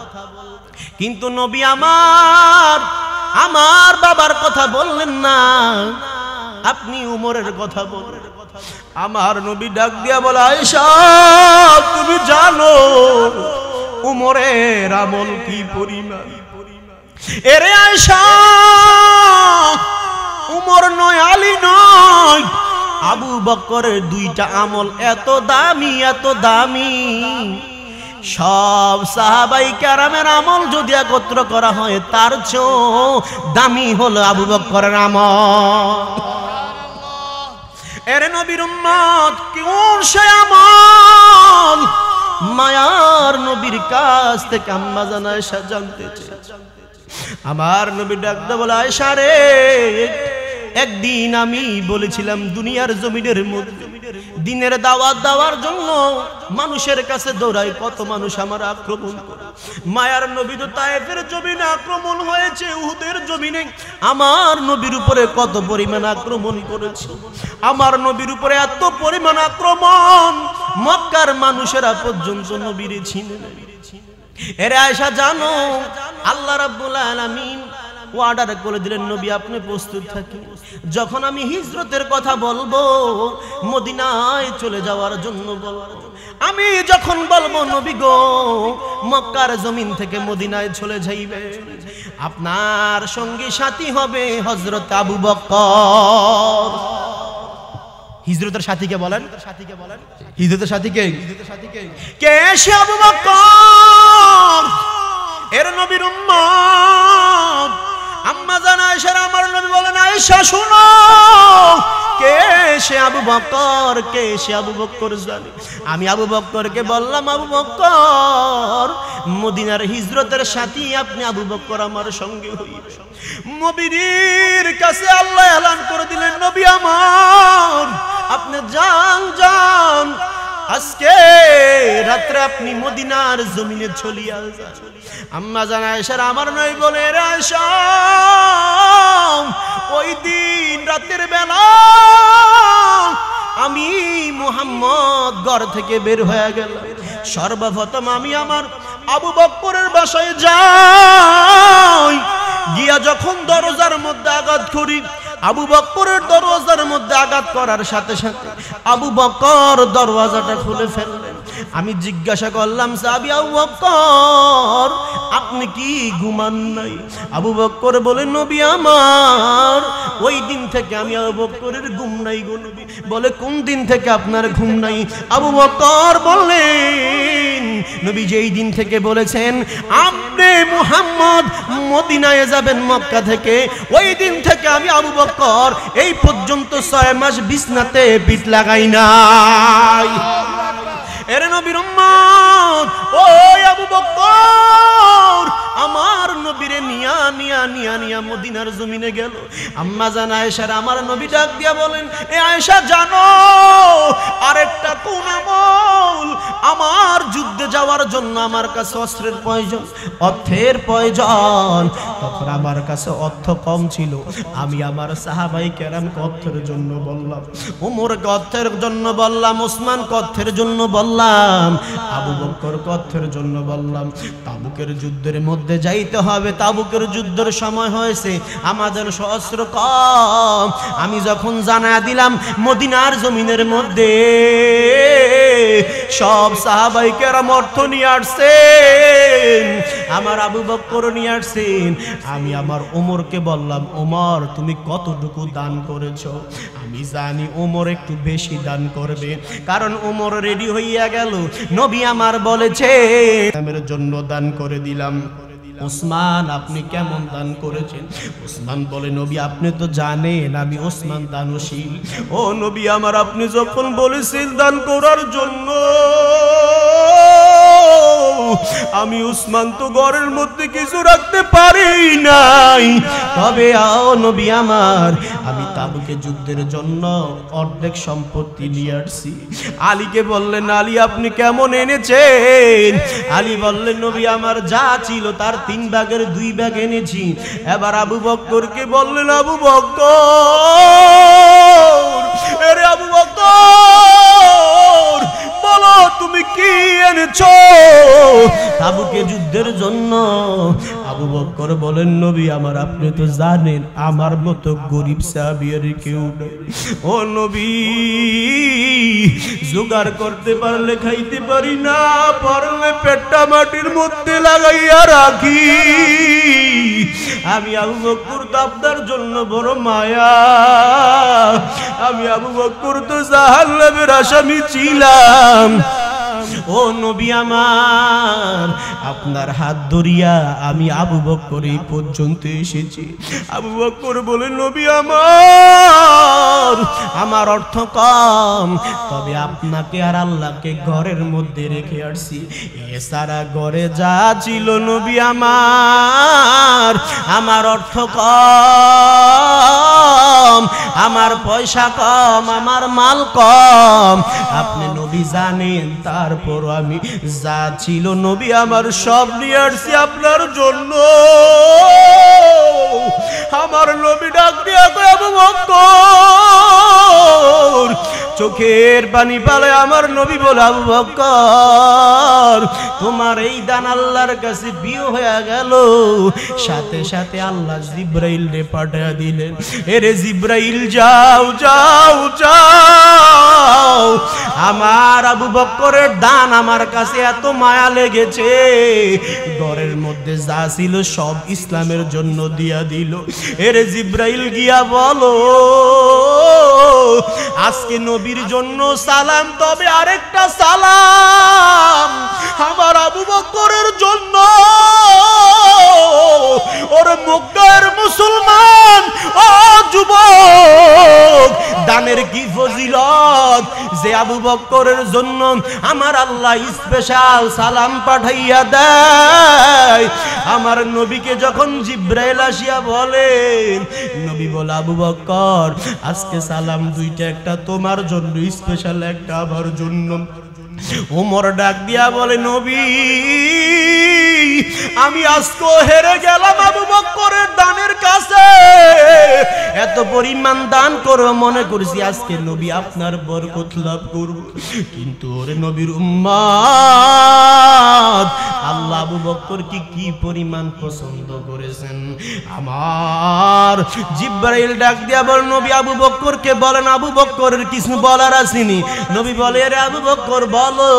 S1: কিন্তু নবী আমার বাবার কথা বললেন না আপনি উমরের কথা বললেন আমার নবী ডাক দিয়া বলে আয়েশা তুমি জানো উমরের আমল কি পরিমাণ এরে আয়েশা উমর নয় আলী নয় আবু বকরের দুইটা আমল এত দামি সব সাহাবাই কেরামের আমল যদি একত্র করা হয় তার চেয়েও দামি হলো আবু বকরের আমল এর নবীর উম্মত কোন সে আমল মায়ার নবীর কাছ থেকে আম্মা জান আয়েশা জানতে চেয়েছে। আমার নবী ডাক দিয়ে বলে, আয়েশা রে, একদিন আমি বলেছিলাম দুনিয়ার জমিনের মধ্যে দিনের দাওয়াত দেওয়ার জন্য মানুষের কাছে দৌড়াই, কত মানুষ আমার আক্রমণ করে। মায়ার নবী তো তায়েফের জমিনে আক্রমণ হয়েছে, উহুদের জমিনে আমার নবীর উপরে কত পরিমাণ আক্রমণ করেছে। আমার নবীর উপরে এত পরিমাণ আক্রমণ মক্কার মানুষেরা পর্যন্ত নবীর ছিলেন। এর আয়েশা জানো, আল্লাহ রাব্বুল আলামিন অর্ডার করে দিলেন, নবী আপনি প্রস্তুত থাকেন, যখন আমি হিজরতের কথা বলবো, মদিনায় চলে যাওয়ার জন্য বলবো, আমি যখন বলবো নবী গো মক্কার জমিন থেকে মদিনায় চলে যাইবে, আপনার সঙ্গী সাথী হবে হযরত আবু বকর। হিজরতের সাথীকে বলেন, হিজরতের সাথীকে কে? সে আবু বকর, এর নবীর উম্মত। আম্মা জান আয়েশা, আমার নবী বলেন, আয়েশা শুনো, কে সে আবু বকর? কে সে আবু বকর জানি? আমি আবু বকরকে বললাম, আবু বকর মদিনার হিজরতের সাথী, আপনি আবু বকর আমার সঙ্গে হইবে। নবীর কাছে আল্লাহ এলান করে দিলেন, নবী আমার আপনি যান যান, আজকে রাত্রে আপনি মদিনার জমিনে চলিয়া যান। আম্মা জান আয়েশা আমার নয় বলে, রে আয়েশা, ওই দিন রাতের বেলা আমি মুহাম্মদ ঘর থেকে বের হয়ে গেল, সর্বপ্রথম আমি আমার আবু বকরের বাসায় যাই, গিয়া যখন দরজার মধ্যে আঘাত করি, আবু বকরের দরজার মধ্যে আঘাত করার সাথে সাথে আবু বকর দরওয়াজাটা খুলে ফেললেন। আমি জিজ্ঞাসা করলাম, সাহাবী আবু বকর আপনি কি ঘুমান নাই? আবু বকর বলে, নবী আমার ওই দিন থেকে আমি আবু বকরের ঘুম নাই গো নবী। বলে, কোন দিন থেকে আপনার ঘুম নাই? আবু বকর বললেন, নবী যেই দিন থেকে বলেছেন আপনি মুহাম্মদ মদিনায় যাবেন মক্কা থেকে, ওই দিন থেকে আমি আবু বকর এই পর্যন্ত 6 মাস বিছনাতে পিঠ লাগাই নাই। এর নবীর উম্মত, ওই আবু বকর আমার নবীরে নিয়া নিয়া নিয়া নিয়া মদিনার জমিনে গেল। আম্মা জান আয়েশা আমার নবী ডাক দিয়া বলেন, এ আয়েশা জানো আরেকটা কোন আমল, আমার যুদ্ধে যাওয়ার জন্য আমার কাছে অস্ত্রের প্রয়োজন, অর্থের প্রয়োজন। তখন আমার কাছে অর্থ কম ছিল, আমি আমার সাহাবাই কেরামকে অর্থের জন্য বললাম, ওমরকে অর্থের জন্য বললাম, ওসমানকে অর্থের জন্য বললাম, আবু বকরকে অর্থের জন্য বললাম। তাবুকের যুদ্ধের মধ্যে যাইতে হবে, তাবুকের যুদ্ধের সময় হয়েছে, আমাদের সহস্র কম। আমি যখন জানায়া দিলাম মদিনার জমিনের মধ্যে সব সাহাবায়ে কেরাম অর্থ নিয়ে আসছেন, আমার আবু বকর নিয়ে আসছেন, আমি আমার ওমরকে বললাম, ওমর তুমি কতটুকু দান করেছো? আমি জানি ওমর একটু বেশি দান করবে, কারণ ওমর রেডি হইয়া গেল, নবী আমার বলেছে আমার জন্য দান করে দিলাম। ওসমান আপনি কেমন দান করেছেন? ওসমান বলে, নবী আপনি তো জানেন আমি ওসমান দানশীল। ও নবী আমার, আপনি যখন বলেছেন দান করার জন্য, আমি উসমান তো ঘরের মধ্যে কিছু রাখতে পারি নাই, তবে আও নবী আমার, আমি তাবুকে যুদ্ধের জন্য অর্ধেক সম্পত্তি নিয়ে আসছি। আলীকে বললেন, আলী আপনি কেমন এনেছেন? আলী বললেন, নবী আমার যা ছিল তার 3 ভাগের 2 ভাগ এনেছি। এবার আবু বকরকে বললেন, আবু বকর, আরে আবু বকর বলো তুমি কি এনেছো তাবুকে যুদ্ধের জন্য? আবু বকর বলেন, নবী আমার আপনি তো জানেন আমার মতো গরিব সাহাবীর কেউ নেই। ও নবী, জোগাড় করতে পারলে খাইতে পারি, না পারলে পেটটা মাটির মধ্যে লাগাইয়া রাখি। আমি আবু বকর তো আপনার জন্য বড় মায়া, আমি আবু বকর তো জাহান্নামের আসামি ছিলাম। ও নবী আমার, আপনার হাত ধরিয়া আমি আবু বকর এই পর্যন্ত এসেছি। আবু বকর বলে, নবী আমার আমার অর্থ কম, তবে আপনাকে আর আল্লাহকে ঘরের মধ্যে রেখে আসছি। এছাড়া ঘরে যা ছিল নবী আমার অর্থ কম, আমার পয়সা কম, আমার মাল কম, আপনি নবী জানেন। তারপর আমি যা ছিল নবী আমার সব নিয়ে আসছি আপনার জন্য। আমার নবী ডাক দিয়া কয়, আবু বকর, চোখের পানি পালে আমার নবী বলে, আবু বকর, তোমার এই দান আল্লাহর কাছে প্রিয় হয়ে গেল। সাথে সাথে আল্লাহ জিব্রাইল রে পাঠিয়ে দিলেন, এরে জিব্রাইল যাও যাও যাও, আমার আবু বকরের দান আমার কাছে এত মায়া লেগেছে, ঘরের মধ্যে যা ছিল সব ইসলামের জন্য দিয়া দিল। এরে জিব্রাইল গিয়া বলো, আজকে নবীর জন্য সালাম, তবে আরেকটা সালাম আমার আবু বকরের জন্য। ওর মক্কার মুসলমান, ও যুবক, দানের কি ফজিলত যে আবু বকরের জন্য আমার আল্লাহ স্পেশাল সালাম পাঠাইয়া দেয়। আমার নবীকে যখন জিব্রাইল আসিয়া বলেন, নবী বলে, আবু বকর, আজকে সালাম দুইটা, একটা তোমার জন্য স্পেশাল, একটা আমার জন্য। ওমর ডাক দিয়া বলে, নবী, আমি আজকে হেরে গেলাম আবু বকরের দানের কাছে। এত পরিমাণ দান করো, মনে করছি আজকে নবী আপনার বরকত লাভ করব, কিন্তু ওরে নবীর উম্মত, আল্লাহ আবু বকরকে কি পরিমাণ পছন্দ করেছেন। আমার জিব্রাইল ডাক দিয়া বল, নবী আবু বকরকে বলেন, আবু বকরের কিছু বলার আসেনি। নবী বলে, রে আবু বকর বলো,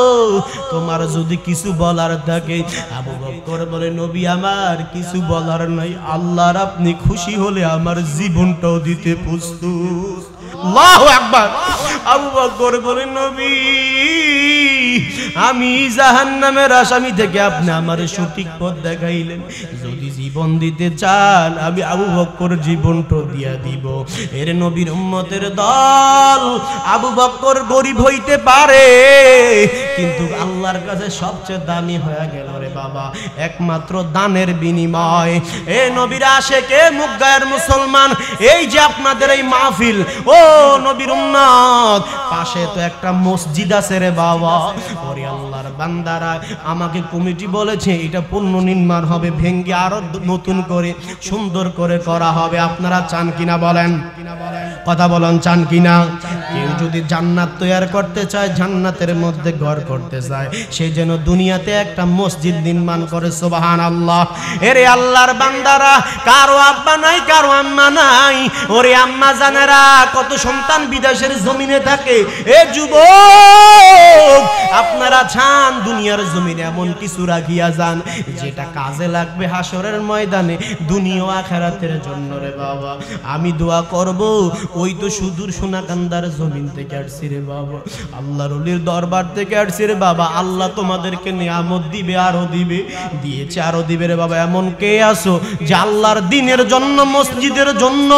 S1: তোমার যদি কিছু বলার থাকে। আবু বকর বলে, নবী আমার কিছু বলার নাই, আল্লাহর আপনি খুশি হলে আমার জীবনটাও দিতে প্রস্তুত। আল্লাহু আকবার। আবু বকর বলে, নবী, আমি জাহান্নামের আসামি থেকে আপনি আমার সঠিক পথ দেখাইলেন, যদি জীবন দিতে চান আমি আবু বকর জীবনটা দিয়া দিব। এর নবীর উম্মতের দল, আবু বকর গরিব হইতে পারে, কিন্তু আল্লাহর কাছে সবচেয়ে দামি হয়ে গেল রে বাবা, একমাত্র দানের বিনিময়। এ নবীর আশেকে মুগ্গায়ের মুসলমান, এই যে আপনাদের এই মাহফিল, ও নবীর উম্মত, পাশে তো একটা মসজিদ আছে রে বাবা। ওরে আল্লাহর বান্দারা, আমাকে কমিটি বলেছে এটা পুনর্নির্মাণ হবে, ভেঙ্গে আরো নতুন করে সুন্দর করে করা হবে। আপনারা চান কিনা বলেন? কথা বলেন, চান কিনা? কেউ যদি জান্নাত তৈরি করতে চায়, জান্নাতের মধ্যে ঘর করতে চায়, সে যেন দুনিয়াতে একটা মসজিদ নির্মাণ করে। সুবহানাল্লাহ। এরে আল্লাহর বান্দারা, কারো আব্বা নাই, কারো আম্মা নাই। ওরে আম্মা জানেরা, কত সন্তান বিদেশের জমিনে থাকে। এ যুবক, আপনারা চান দুনিয়ার জমিনে এমন কিছু রাখিয়া যান যেটা কাজে লাগবে হাসরের ময়দানে, দুনিয়া ও আখিরাতের জন্য রে বাবা। আমি দোয়া করব, ওই তো সুদূর সোনাকান্দার জমিন থেকে আসছি রে বাবা, আল্লাহর ওলির দরবার থেকে আসছি রে বাবা। আল্লাহ তোমাদেরকে নিয়ামত দিবে, আরো দিবে, দিয়েছে, আরো দিবে রে বাবা। এমন কে আছো যে আল্লাহর দ্বীনের জন্য, মসজিদের জন্য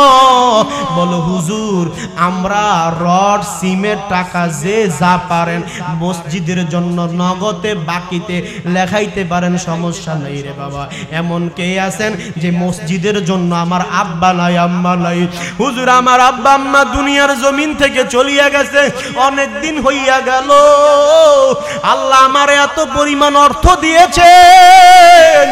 S1: বলো, হুজুর আমরা রড সিমেন্ট টাকা যে যা পারেন মসজিদের জন্য নগদে বাকিতে লেখাইতে পারেন, সমস্যা নেই রে বাবা। এমন কে আছেন যে মসজিদের জন্য আমার আব্বা নাই, আম্মা নাই? হুজুর আমার আব্বা আম্মা দুনিয়ার জমিন থেকে চলিয়া গেছে, অনেক দিন হইয়া গেল। আল্লাহ আমার এত পরিমাণ অর্থ দিয়েছেন,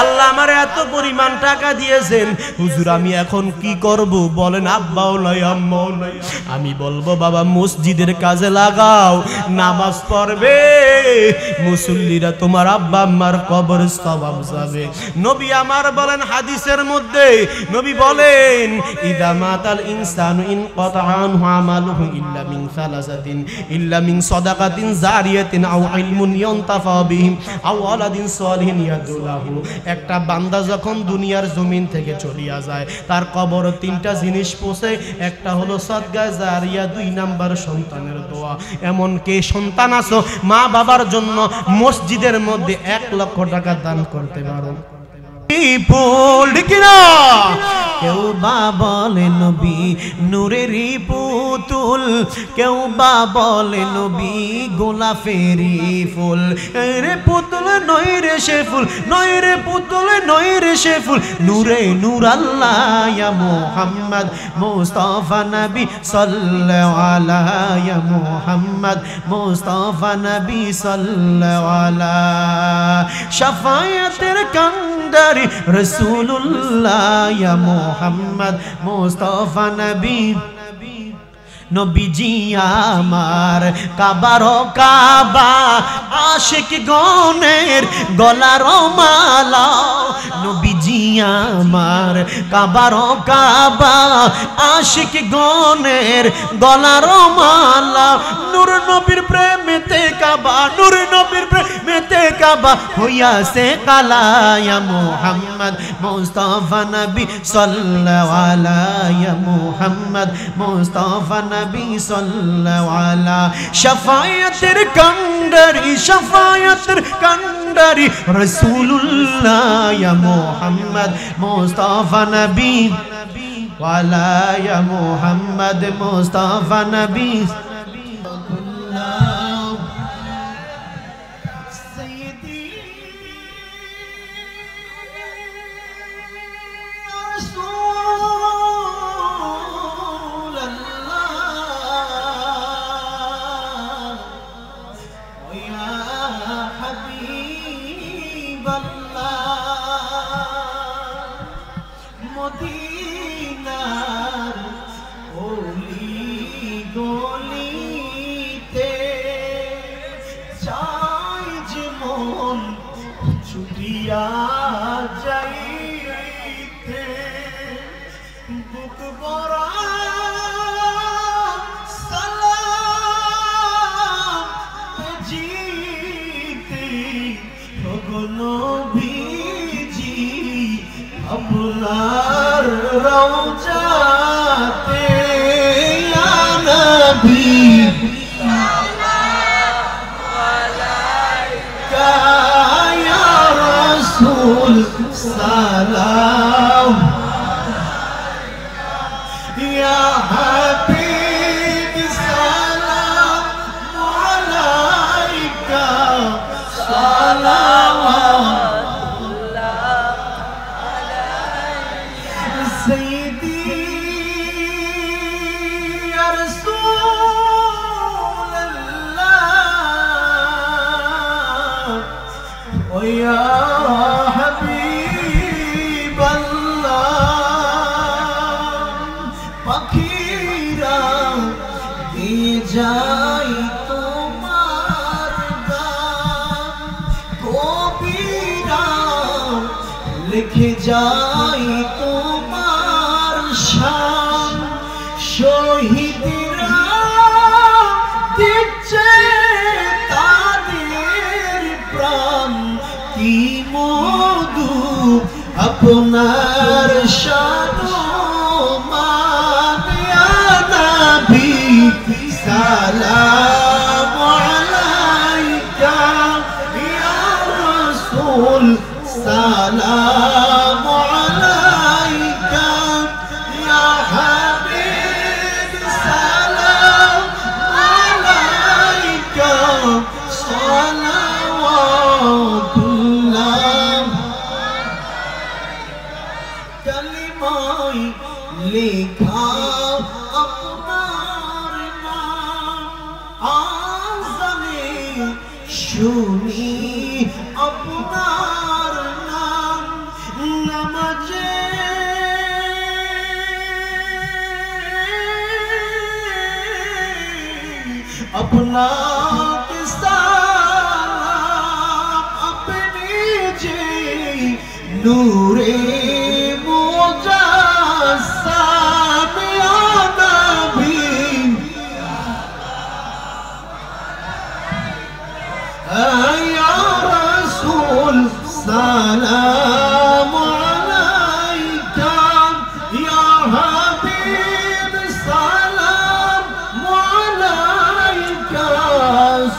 S1: আল্লাহ আমার এত পরিমাণ টাকা দিয়েছেন, হুজুর আমি এখন কি করব বলেন? আব্বাও নাই, আম্মাও নাই। আমি বলবো, বাবা মসজিদের কাজে লাগাও, নামাজ পড়বে, মুসল্লিরা তোমার আব্বা আম্মার কবর সওয়াব যাবে। নবী আমার বলেন হাদিসের মধ্যে, নবী বলেন, ইদা মাতাল ইনসানু ইনকাতা আনহু আমালুহু ইল্লা মিন সালাসাতিন, ইল্লা মিন সাদাকাতিন জারিয়াতিন আও ইলমুন ইয়ানতাফা বিহি আও ওয়ালাদিন সালিহিন ইয়াদুলাহু। একটা বান্দা যখন দুনিয়ার জমিন থেকে চলিয়া যায়, তার কবর তিনটা জিনিস পৌঁছে, একটা হলো সাদকা জারিয়া, 2 নাম্বার সন্তানের দোয়া। এমন কে সন্তান আছো মা বাবার জন্য মসজিদের মধ্যে 1 লক্ষ টাকা দান করতে পারো? ফুল কিনা কেউ বা বলে নবী নূরেরই পুতুল কেউ বা বলে নবী গোলাপেরই ফুল রে পুতুল নয় রে সে ফুল নয় রে পুতুল নয় রে সে ফুল নূরে নূর আল্লাহ ইয়া মুহাম্মদ মুস্তাফা নবী সাল্লাল্লাহু আলাইহি ইয়া মুহাম্মদ মুস্তাফা নবী সাল্লাল্লাহু আলাইহি শাফায়াতের কান্ডারি রাসূলুল্লাহ ইয়া মুহাম্মদ মুস্তাফা নবী নবীজি আমার কাবার কাবা আশিক গণের গলার মালা নবীজি আমার কাবার কাবা আশিক গণের গলার মালা নূর নবীর প্রেমেতে কাবা নূর নবীর প্রেমেতে কাবা হইয়াছে কালা ইয়া মুহাম্মদ মুস্তাফা নবী সাল্লাল্লাহু আলাইহি ইয়া মুহাম্মদ মুস্তাফা নবী সাল্লাল্লাহু আলাইহি শাফায়াতের কান্ডারি রাসূলুল্লাহ ইয়া মুহাম্মদ মুস্তাফা নবী ওয়ালা ইয়া মুহাম্মদ মুস্তাফা নবী
S2: মদিনার ওলি গলিতে চাই যে মন ছুটিয়া যাইতে বুক ভরা সালাম জিতে নবীজি আপনার রওজাতে ইয়া নবী আলাইকা ইয়া রাসূল সালাম ইয়া হাবিব সালাম আলাইকা সালাম سيدي يا رسول الله ويا حبيب الله فقيرا দিয়ে যাই তোমার গান কবিরা লিখে যাই তোমার শান শহীদরা দিচ্ছে তাদের প্রাণ কি মধু আপনার শান মানিয়া নবী সালাম আলাইকা ইয়া রাসূল সালাম আলাইকা ইয়া হাবিব সালাম আলাইকা সালাওয়াতুল্লাহ কালিমায় লেখা আপনার নাম আযানে শুনি আপনার নাম নামাজে আপনাকে সালাম আপনি যে নূরে মুজাসসাম ইয়া নবী ইয়া রাসূল সালাম আলাইকা ইয়া হাবিব সালাম আলাইকা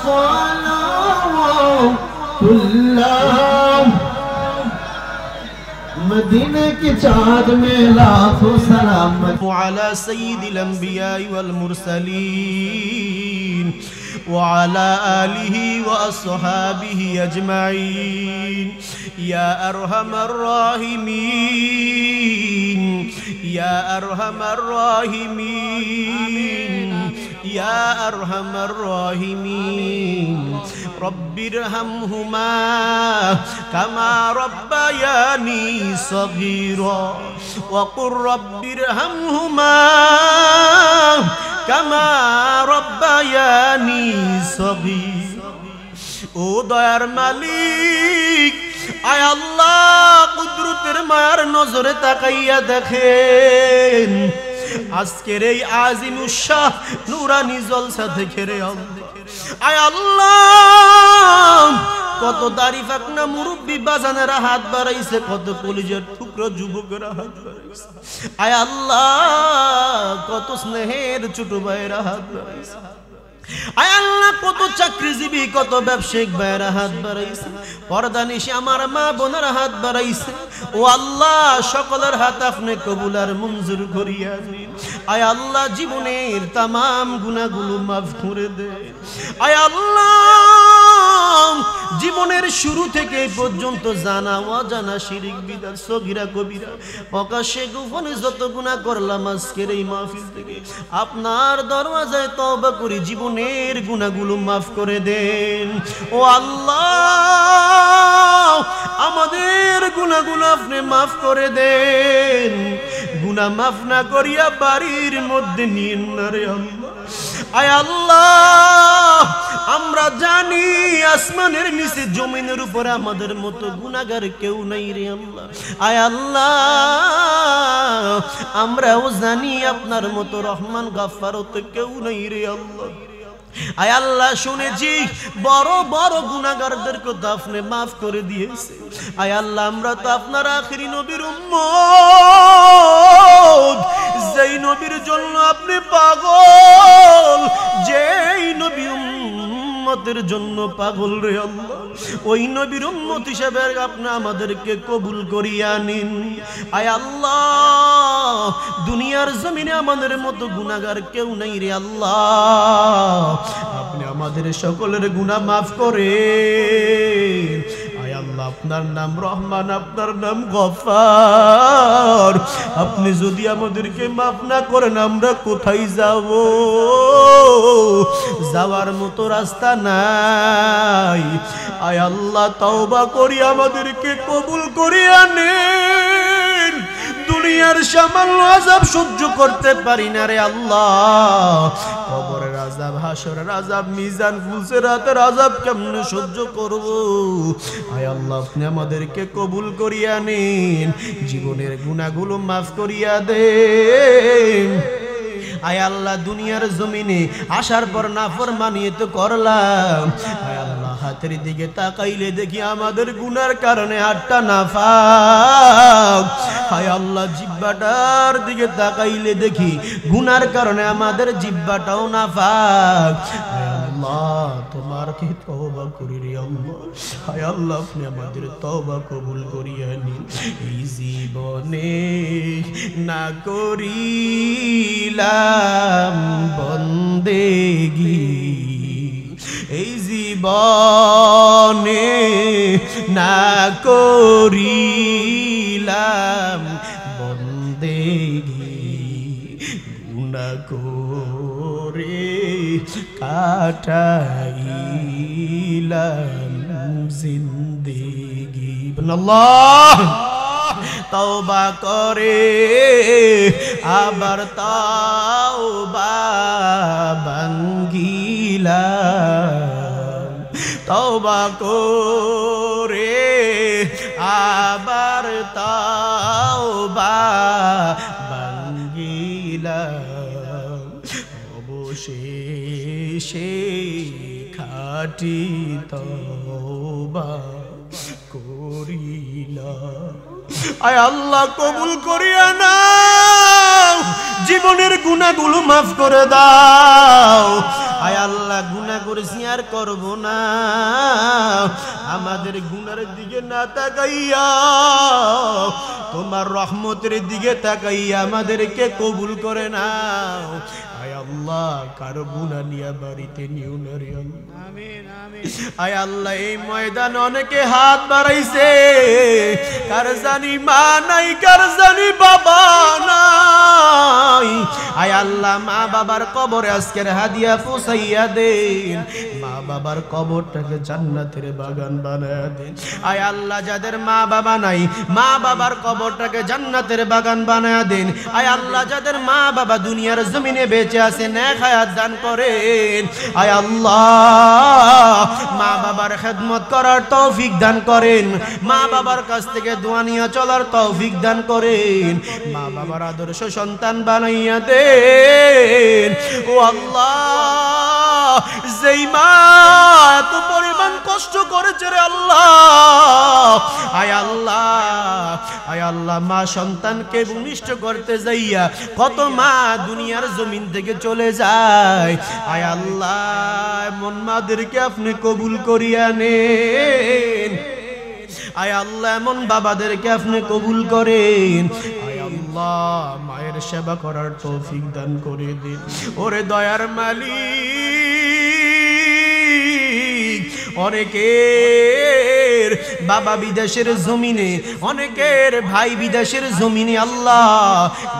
S2: সালাওয়াতুল্লাহ मदीने की चाँद में लाखों सलाम
S1: वअला सय्यिदिल अंबिया'i वल मुरसलीन वअला आलिहि व अस्हाबिहि अजमाइन या अरहमर राहिमीन या अरहमर राहिमीन या अरहमर राहिमीन रब्बिरहमहुमा कमा रब्बयानी सगीरा वकुर रब्बिरहमहुमा कमा रब्बयानी सगीरा। ओ दयार मालिक आय अल्लाह कुदरतेर मार नजरे ताकाइया देखेन আজকের এই আজিম উৎসাহ নুরানি জলসা দেখে রে আয় আল্লাহ কত দাড়ি ফাকনা মুরব্বি বাজানেরা হাত বাড়াইছে কত কলিজার টুকরো যুবকেরা হাত বাড়াইছে আয় আল্লাহ কত স্নেহের ছোট ভাইরা হাত বাড়াইছে আয় আল্লাহ কত চাকরিজীবী কত ব্যবসায়িক ভাইরা হাত বাড়াইছে পর্দা নিশি আমার মা বোনেরা হাত বাড়াইছে ও আল্লাহ সকলের হাত আপনি কবুল আর মঞ্জুর করিয়া নিন আয় আল্লাহ জীবনের तमाम গুনাহগুলো maaf করে দেন আয় আল্লাহ জীবনের শুরু থেকে পর্যন্ত জানা অজানা শিরক বিদআত সগীরা কবিরা প্রকাশ্যে গোপনে যত গুনাহ করলাম আজকের এই মাহফিল থেকে আপনার দরওয়াজায় তওবা করি জীবনের গুনাহগুলো maaf করে দেন ও আল্লাহ আমাদের গুনাহগুলো আপনি maaf করে দেন গুনাহ maaf না করিয়া বাড়ির মধ্যে নিয়েন না রে আল্লাহ আয় আল্লাহ আমরা জানি আসমানের নিচে জমিনের উপরে আমাদের মতো গুনাহগার কেউ নাই রে আল্লাহ আয় আল্লাহ আমরাও জানি আপনার মতো রহমান গফফার তো কেউ নাই রে আল্লাহ আয় আল্লাহ শুনেছি বড় বড় গুনাহগারদেরকে তো আপনি maaf করে দিয়েছে আয় আল্লাহ আমরা তো আপনার আখেরি নবীর উম্মত যেই নবীর জন্য আপনি পাগল যেই নবী উম্মতের জন্য পাগল রে আল্লাহ ওই নবীর উম্মত হিসেবে আপনি আমাদেরকে কবুল করিয়া নিন আয় আল্লাহ দুনিয়ার জমিনে আমাদের মতো গুনাহগার কেউ নাই রে আল্লাহ আপনি আমাদের সকলের গুনাহ maaf করেন আয় আল্লাহ আপনার নাম রহমান আপনার নাম গফফার আপনি যদি আমাদেরকে maaf না করেন আমরা কোথায় যাব যাওয়ার মতো রাস্তা নাই আয় আল্লাহ তওবা করি আমাদেরকে কবুল করিয়া নেন দুনিয়ার সামান্য আযাব সহ্য করতে পারি না রে আল্লাহ কবরের আযাব হাসরের আযাব মিজান ফুলসিরাতের আযাব কেমনে সহ্য করব আয় আল্লাহ আপনি আমাদেরকে কবুল করিয়া নেন জীবনের গুনাহগুলো maaf করিয়া দেন আয় আল্লাহ দুনিয়ার জমিনে আসার পর নাফরমানি তো করলাম আয় আল্লাহ হাতের দিকে তাকাইলে দেখি আমাদের গুনার কারণে হাতটা নাফাক আয় আল্লাহ জিহ্বাটার দিকে তাকাইলে দেখি গুনার কারণে আমাদের জিহ্বাটাও নাফাক আয় আল্লাহ তোমার কি তওবা করি রে আল্লাহ আয় আল্লাহ আপনি আমাদের তওবা কবুল করিয়া নিন এই জীবনে না করিলাম বন্দেগি এই জীবনে না করিলাম বন্দেগি গুনাহ করে কাটাইলাম জিন্দেগি আল্লাহ তওবা করে আবার তওবা ভাঙ্গিলাম তওবা করে আবার তওবা ভাঙ্গিলাম অবশেষে খাঁটি তওবা করিলাম আয় আল্লাহ কবুল করিয়া নাও জীবনের গুনাহগুলো maaf করে দাও আয় আল্লাহ গুনাহ করেছি আর করব না আমাদের গুনার দিকে না তাকাইয়া তোমার রহমতের দিকে তাকাইয়া আমাদেরকে কবুল করে নাও। আয় আল্লাহ কারো গুনাহ নিয়ে বাড়িতে নিও না রে আল্লাহ। আমিন আমিন। আয় আল্লাহ এই ময়দান অনেকে হাত বাড়াইছে, কার জানি মা নাই, কার জানি বাবা নাই। আয় আল্লাহ মা বাবার কবরে আজকের হাদিয়া পৌঁছাইয়া দেন, মা বাবার কবরটাকে জান্নাতের বাগান বানায়া দেন। আয় আল্লাহ যাদের মা বাবা নাই, মা বাবার কবরটাকে জান্নাতের বাগান বানায়া দেন। আয় আল্লাহ যাদের মা বাবা দুনিয়ার জমিনে বেঁচে আছে নেক হায়াত দান করেন। আয় আল্লাহ মা বাবার খেদমত করার তৌফিক দান করেন, মা বাবার কাছ থেকে দোয়া নিয়ে চলার তৌফিক দান করেন, মা বাবার আদর্শ সন্তান বানাইয়া দেন। ও আল্লাহ যেই মা এত পরিমাণ কষ্ট করেছে রে আল্লাহ, আয় আল্লাহ, আয় আল্লাহ মা সন্তানকে ভূমিষ্ঠ করতে যাইয়া কত মা দুনিয়ার জমিন থেকে চলে যায়। আয় আল্লাহ এমন মাদেরকে আপনি কবুল করিয়া নেন। আয় আল্লাহ এমন বাবাদেরকে আপনি কবুল করেন। আয় আল্লাহ মায়ের সেবা করার তৌফিক দান করে দিন। ওরে দয়ার মালিক, অনেকের বাবা বিদেশের জমিনে, অনেকের ভাই বিদেশের জমিনে আল্লাহ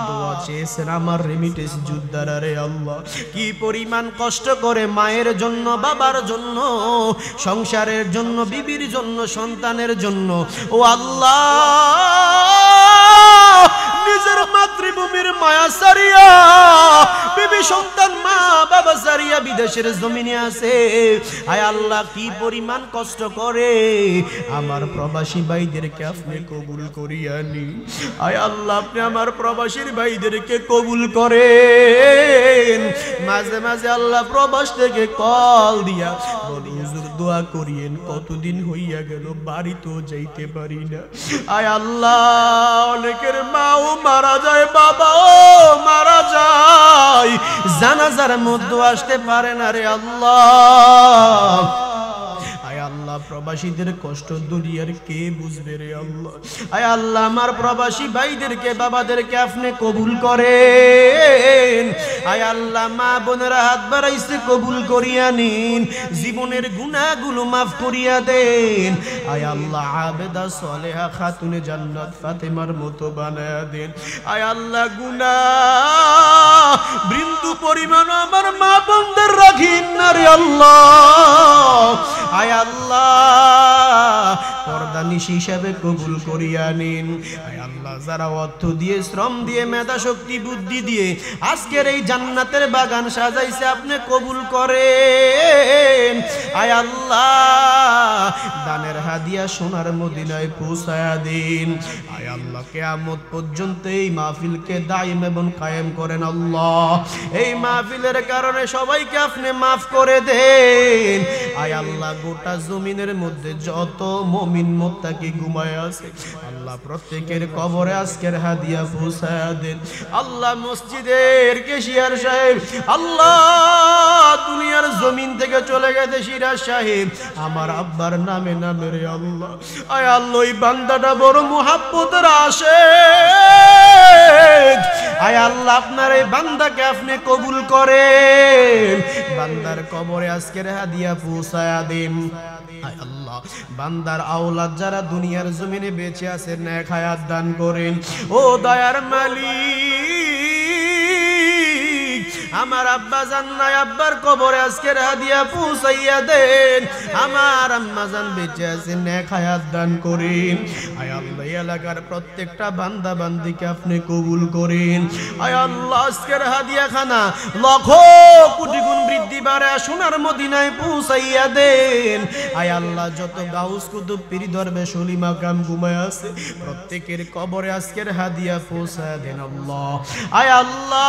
S1: দোয়া চেয়েছেন আমার রেমিটেন্স যোদ্ধারা রে আল্লাহ, কি পরিমাণ কষ্ট করে মায়ের জন্য, বাবার জন্য, সংসারের জন্য, বিবির জন্য, সন্তানের জন্য। ও আল্লাহ নিজের মাতৃভূমির মায়া সারিয়া, বিবি সন্তান মা বাবা সারিয়া বিদেশের জমিনে আছে। আয় আল্লাহ কি পরিমাণ কষ্ট করে, আমার প্রবাসী ভাইদেরকে আপনি কবুল করিয়া নিন। আয় আল্লাহ আপনি আমার প্রবাসীর ভাইদেরকে কবুল করেন। মাঝে মাঝে আল্লাহ প্রবাস থেকে কল দিয়া বলি হুজুর দোয়া করিয়েন, কতদিন হইয়া গেল বাড়িতেও যাইতে পারি না। আয় আল্লাহ অনেকের মাও মারা যায়, বাবাও মারা যায়, জানাজার মধ্যে আসতে পারে না রে আল্লাহ। আয় আল্লাহ প্রবাসীদের কষ্ট দুনিয়ার কে বুঝবে রে আল্লাহ। আয় আল্লাহ আমার প্রবাসী ভাইদেরকে বাবাদেরকে আপনি কবুল করেন। আয় আল্লাহ মা বোনেরা হাত বাড়াইছে কবুল করিয়া নিন, জীবনের গুনাহগুলো মাফ করিয়া দেন। আয় আল্লাহ আবেদা সালেহা খাতুনে জান্নাত ফাতেমার মতো বানায়া দেন। আয় আল্লাহ গুনাহ বিন্দু পরিমাণ আমার মা বোনদের রাখিন না রে আল্লাহ। আয় আল্লাহ পর্দানিশী হিসাবে কবুল করিয়া নিন। আয় আল্লাহ যারা অর্থ দিয়ে, শ্রম দিয়ে, মেধা শক্তি বুদ্ধি দিয়ে আজকের এই জান্নাতের বাগান সাজাইছে আপনি কবুল করেন। আয় আল্লাহ দানের হাদিয়া সোনার মদিনায় পৌঁছায়া দিন। আয় আল্লাহ কিয়ামত পর্যন্ত এই মাহফিলকে দায়ম এবং কায়েম করেন আল্লাহ। এই মাহফিলের কারণে সবাইকে আপনি মাফ করে দেন। আয় আল্লাহ গোটা জমিনের মধ্যে যত মুমিন মুত্তাকি ঘুমায় আছে আল্লাহ প্রত্যেকের কবরে আজকের হাদিয়া পৌঁছায়া দেন। আল্লাহ মসজিদের কেশিয়ার সাহেব, আল্লাহ দুনিয়ার জমিন থেকে চলে গেছে সিরাজ সাহেব, আমার আব্বার নামে নামে রে আল্লাহ। আয় আল্লাহ ওই বান্দাটা বড় মুহাব্বতের আশিক। আয় আল্লাহ আপনার এই বান্দাকে আপনি কবুল করেন, বান্দার কবরে আজকের হাদিয়া পৌঁছায়া দেন। আয় আল্লাহ বান্দার আওলাদ যারা দুনিয়ার জমিনে বেঁচে আছে নেক হায়াত দান করেন। ও দয়ার মালিক আমার আব্বা জান নাই, আব্বার কবরে আজকের হাদিয়া পৌঁছাইয়া দেন। আমার আম্মা জান বেঁচে আছে নেক হায়াত দান করেন। আয় আল্লাহ এলাকার প্রত্যেকটা বান্দা বান্দিকে আপনি কবুল করেন। আয় আল্লাহ আজকের হাদিয়া খানা লক্ষ কোটি গুণ বৃদ্ধি বাড়ে সোনার মদিনায় পৌঁছাইয়া দেন। আয় আল্লাহ যত গাউস কুতুব পীর দরবেশ ওলি মাকাম ঘুমায় আছে প্রত্যেকের কবরে আজকের হাদিয়া পৌঁছায়া দেন আল্লাহ। আয় আল্লাহ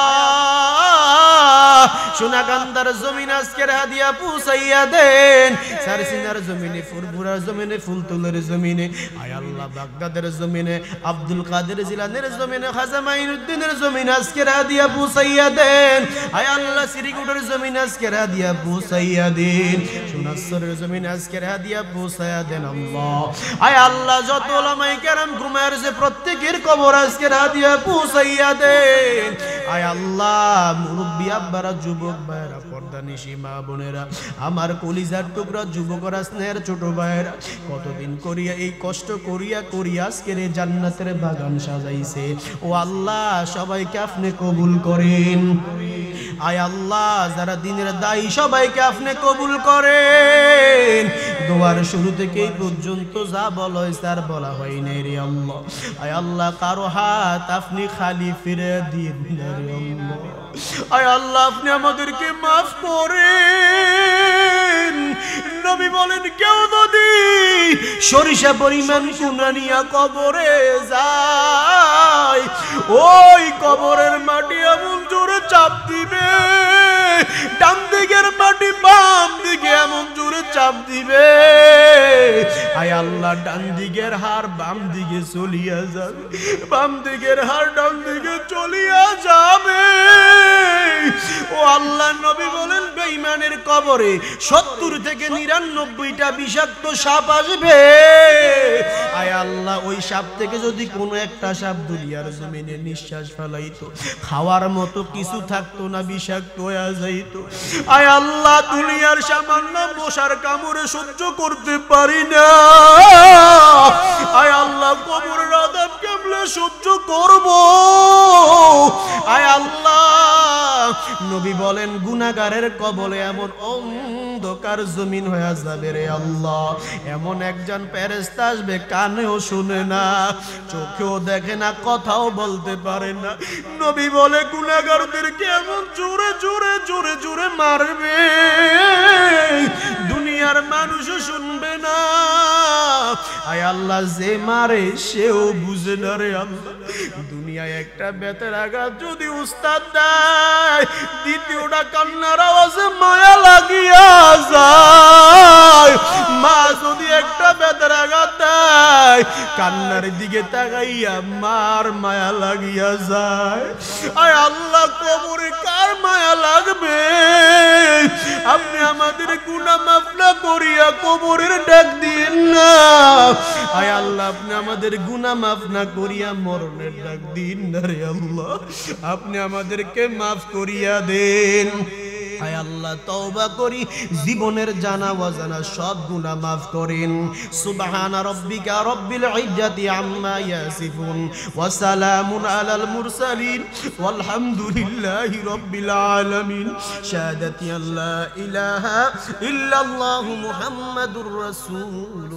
S1: সোনাকান্দার জমিন আজকের হাদিয়া পৌঁছাইয়া দেন। সারসিনার জমিনে, ফুরফুরার জমিনে, ফুলতুলের জমিনে, আয় আল্লাহ বাগদাদের জমিনে, আব্দুল কাদের জিলানের জমিনে, খাজা মাইনুদ্দিনের জমিনে আজকের হাদিয়া পৌঁছাইয়া দেন। আয় আল্লাহ শ্রীগুড়ের জমিনে আজকের হাদিয়া পৌঁছাইয়া দিন, সোনাশ্বরের জমিনে আজকের হাদিয়া পৌঁছাইয়া দেন আল্লাহ। আয় আল্লাহ যত ওলামায়ে কেরাম ঘুমায় রয়েছে প্রত্যেকের কবর আজকের হাদিয়া পৌঁছাইয়া দেন। আয় আল্লাহ মুরব্বী আব্বারা, যুবক ভাইরা, পর্দানিশী মা বোনেরা, আমার কলিজার টুকরা যুবকরা, স্নেহের ছোট ভাইরা, কতদিন করিয়া এই কষ্ট করিয়া করিয়া আজকের এই জান্নাতের বাগান সাজাইছে। ও আল্লাহ সবাইকে আপনি কবুল করেন। আয় আল্লাহ যারা দিনের দায়ী সবাইকে আপনি কবুল করেন। দোয়ার শুরু থেকে এই পর্যন্ত যা বলা হয়েছে আর বলা হয় নাই রে আল্লাহ। আয় আল্লাহ কারো হাত আপনি খালি ফিরে দিন না রে আল্লাহ। আয় আল্লাহ আপনি আমাদেরকে মাফ করেন। নবী বলেন কেউ যদি সরিষা পরিমাণ গুনাহ নিয়া কবরে যায়, ওই কবরের মাটি এমন জোরে চাপ দিবে, ডান দিকের মাটি বাম দিকে এমন জোরে চাপ দিবে, আয় আল্লাহ ডান দিকের হাড় বাম দিকে চলিয়া যাবে, বাম দিকের হাড় ডান দিকে চলিয়া যাবে। ও আল্লাহ নবী বলেন বেঈমানের কবরে 70 থেকে 99টা বিষাক্ত সাপ আসবে। আয় আল্লাহ ওই সাপ থেকে যদি কোনো একটা সাপ দুনিয়ার জমিনে নিঃশ্বাস ফেলাইতো, খাওয়ার মতো কিছু থাকতো না, বিষাক্ত হয়ে যাইতো। আয় আল্লাহ দুনিয়ার সামান্য মশার কামড়ে সহ্য করতে পারি না। আয় আল্লাহ কবরের আযাব কেমনে সহ্য করব? আয় আল্লাহ নবী বলেন গুনাহগারের কবরে এমন অন্ধকার জমিন হয়ে যাবে রে আল্লাহ, এমন একজন ফেরেশতা আসবে কানেও শুনে না, চোখেও দেখে না, কথাও বলতে পারে না। নবী বলে গুনাহগারদেরকে এমন জোরে জোরে জোরে জোরে মারবে, দুনিয়ার মানুষও শুনবে না। আয় আল্লাহ যে মারে সেও বুঝে না রে আল্লাহ। দুনিয়ায় একটা বেতের আঘাত যদি উস্তাদ দেয়, দ্বিতীয়টা কান্নার আওয়াজে মায়া লাগিয়া যায়। মা যদি একটা বেতের আঘাত দেয়, কান্নার দিকে তাকাইয়া মার মায়া লাগিয়া যায়। আয় আল্লাহ কবরে কার মায়া লাগবে? আপনি আমাদের গুনাহ মাফ না করিয়া কবরের ডাক দিন না। আয় আল্লাহ আপনি আমাদের গুনাহ মাফ না করিয়া মরণের ডাক দিন না রে আল্লাহ। আপনি আমাদেরকে মাফ করিয়া দেন। আয় আল্লাহ তওবা করি, জীবনের জানা অজানা সব গুনাহ মাফ করেন। সুবহানা রাব্বিকা রাব্বিল ইজ্জাতি আম্মা ইয়াসিফুন ওয়া সালামুন আলাল মুরসালিন ওয়ালহামদুলিল্লাহি রাব্বিল আলামিন। শাহাদাতি আল্লা ইলাহা ইল্লাল্লাহু মুহাম্মাদুর রাসূল।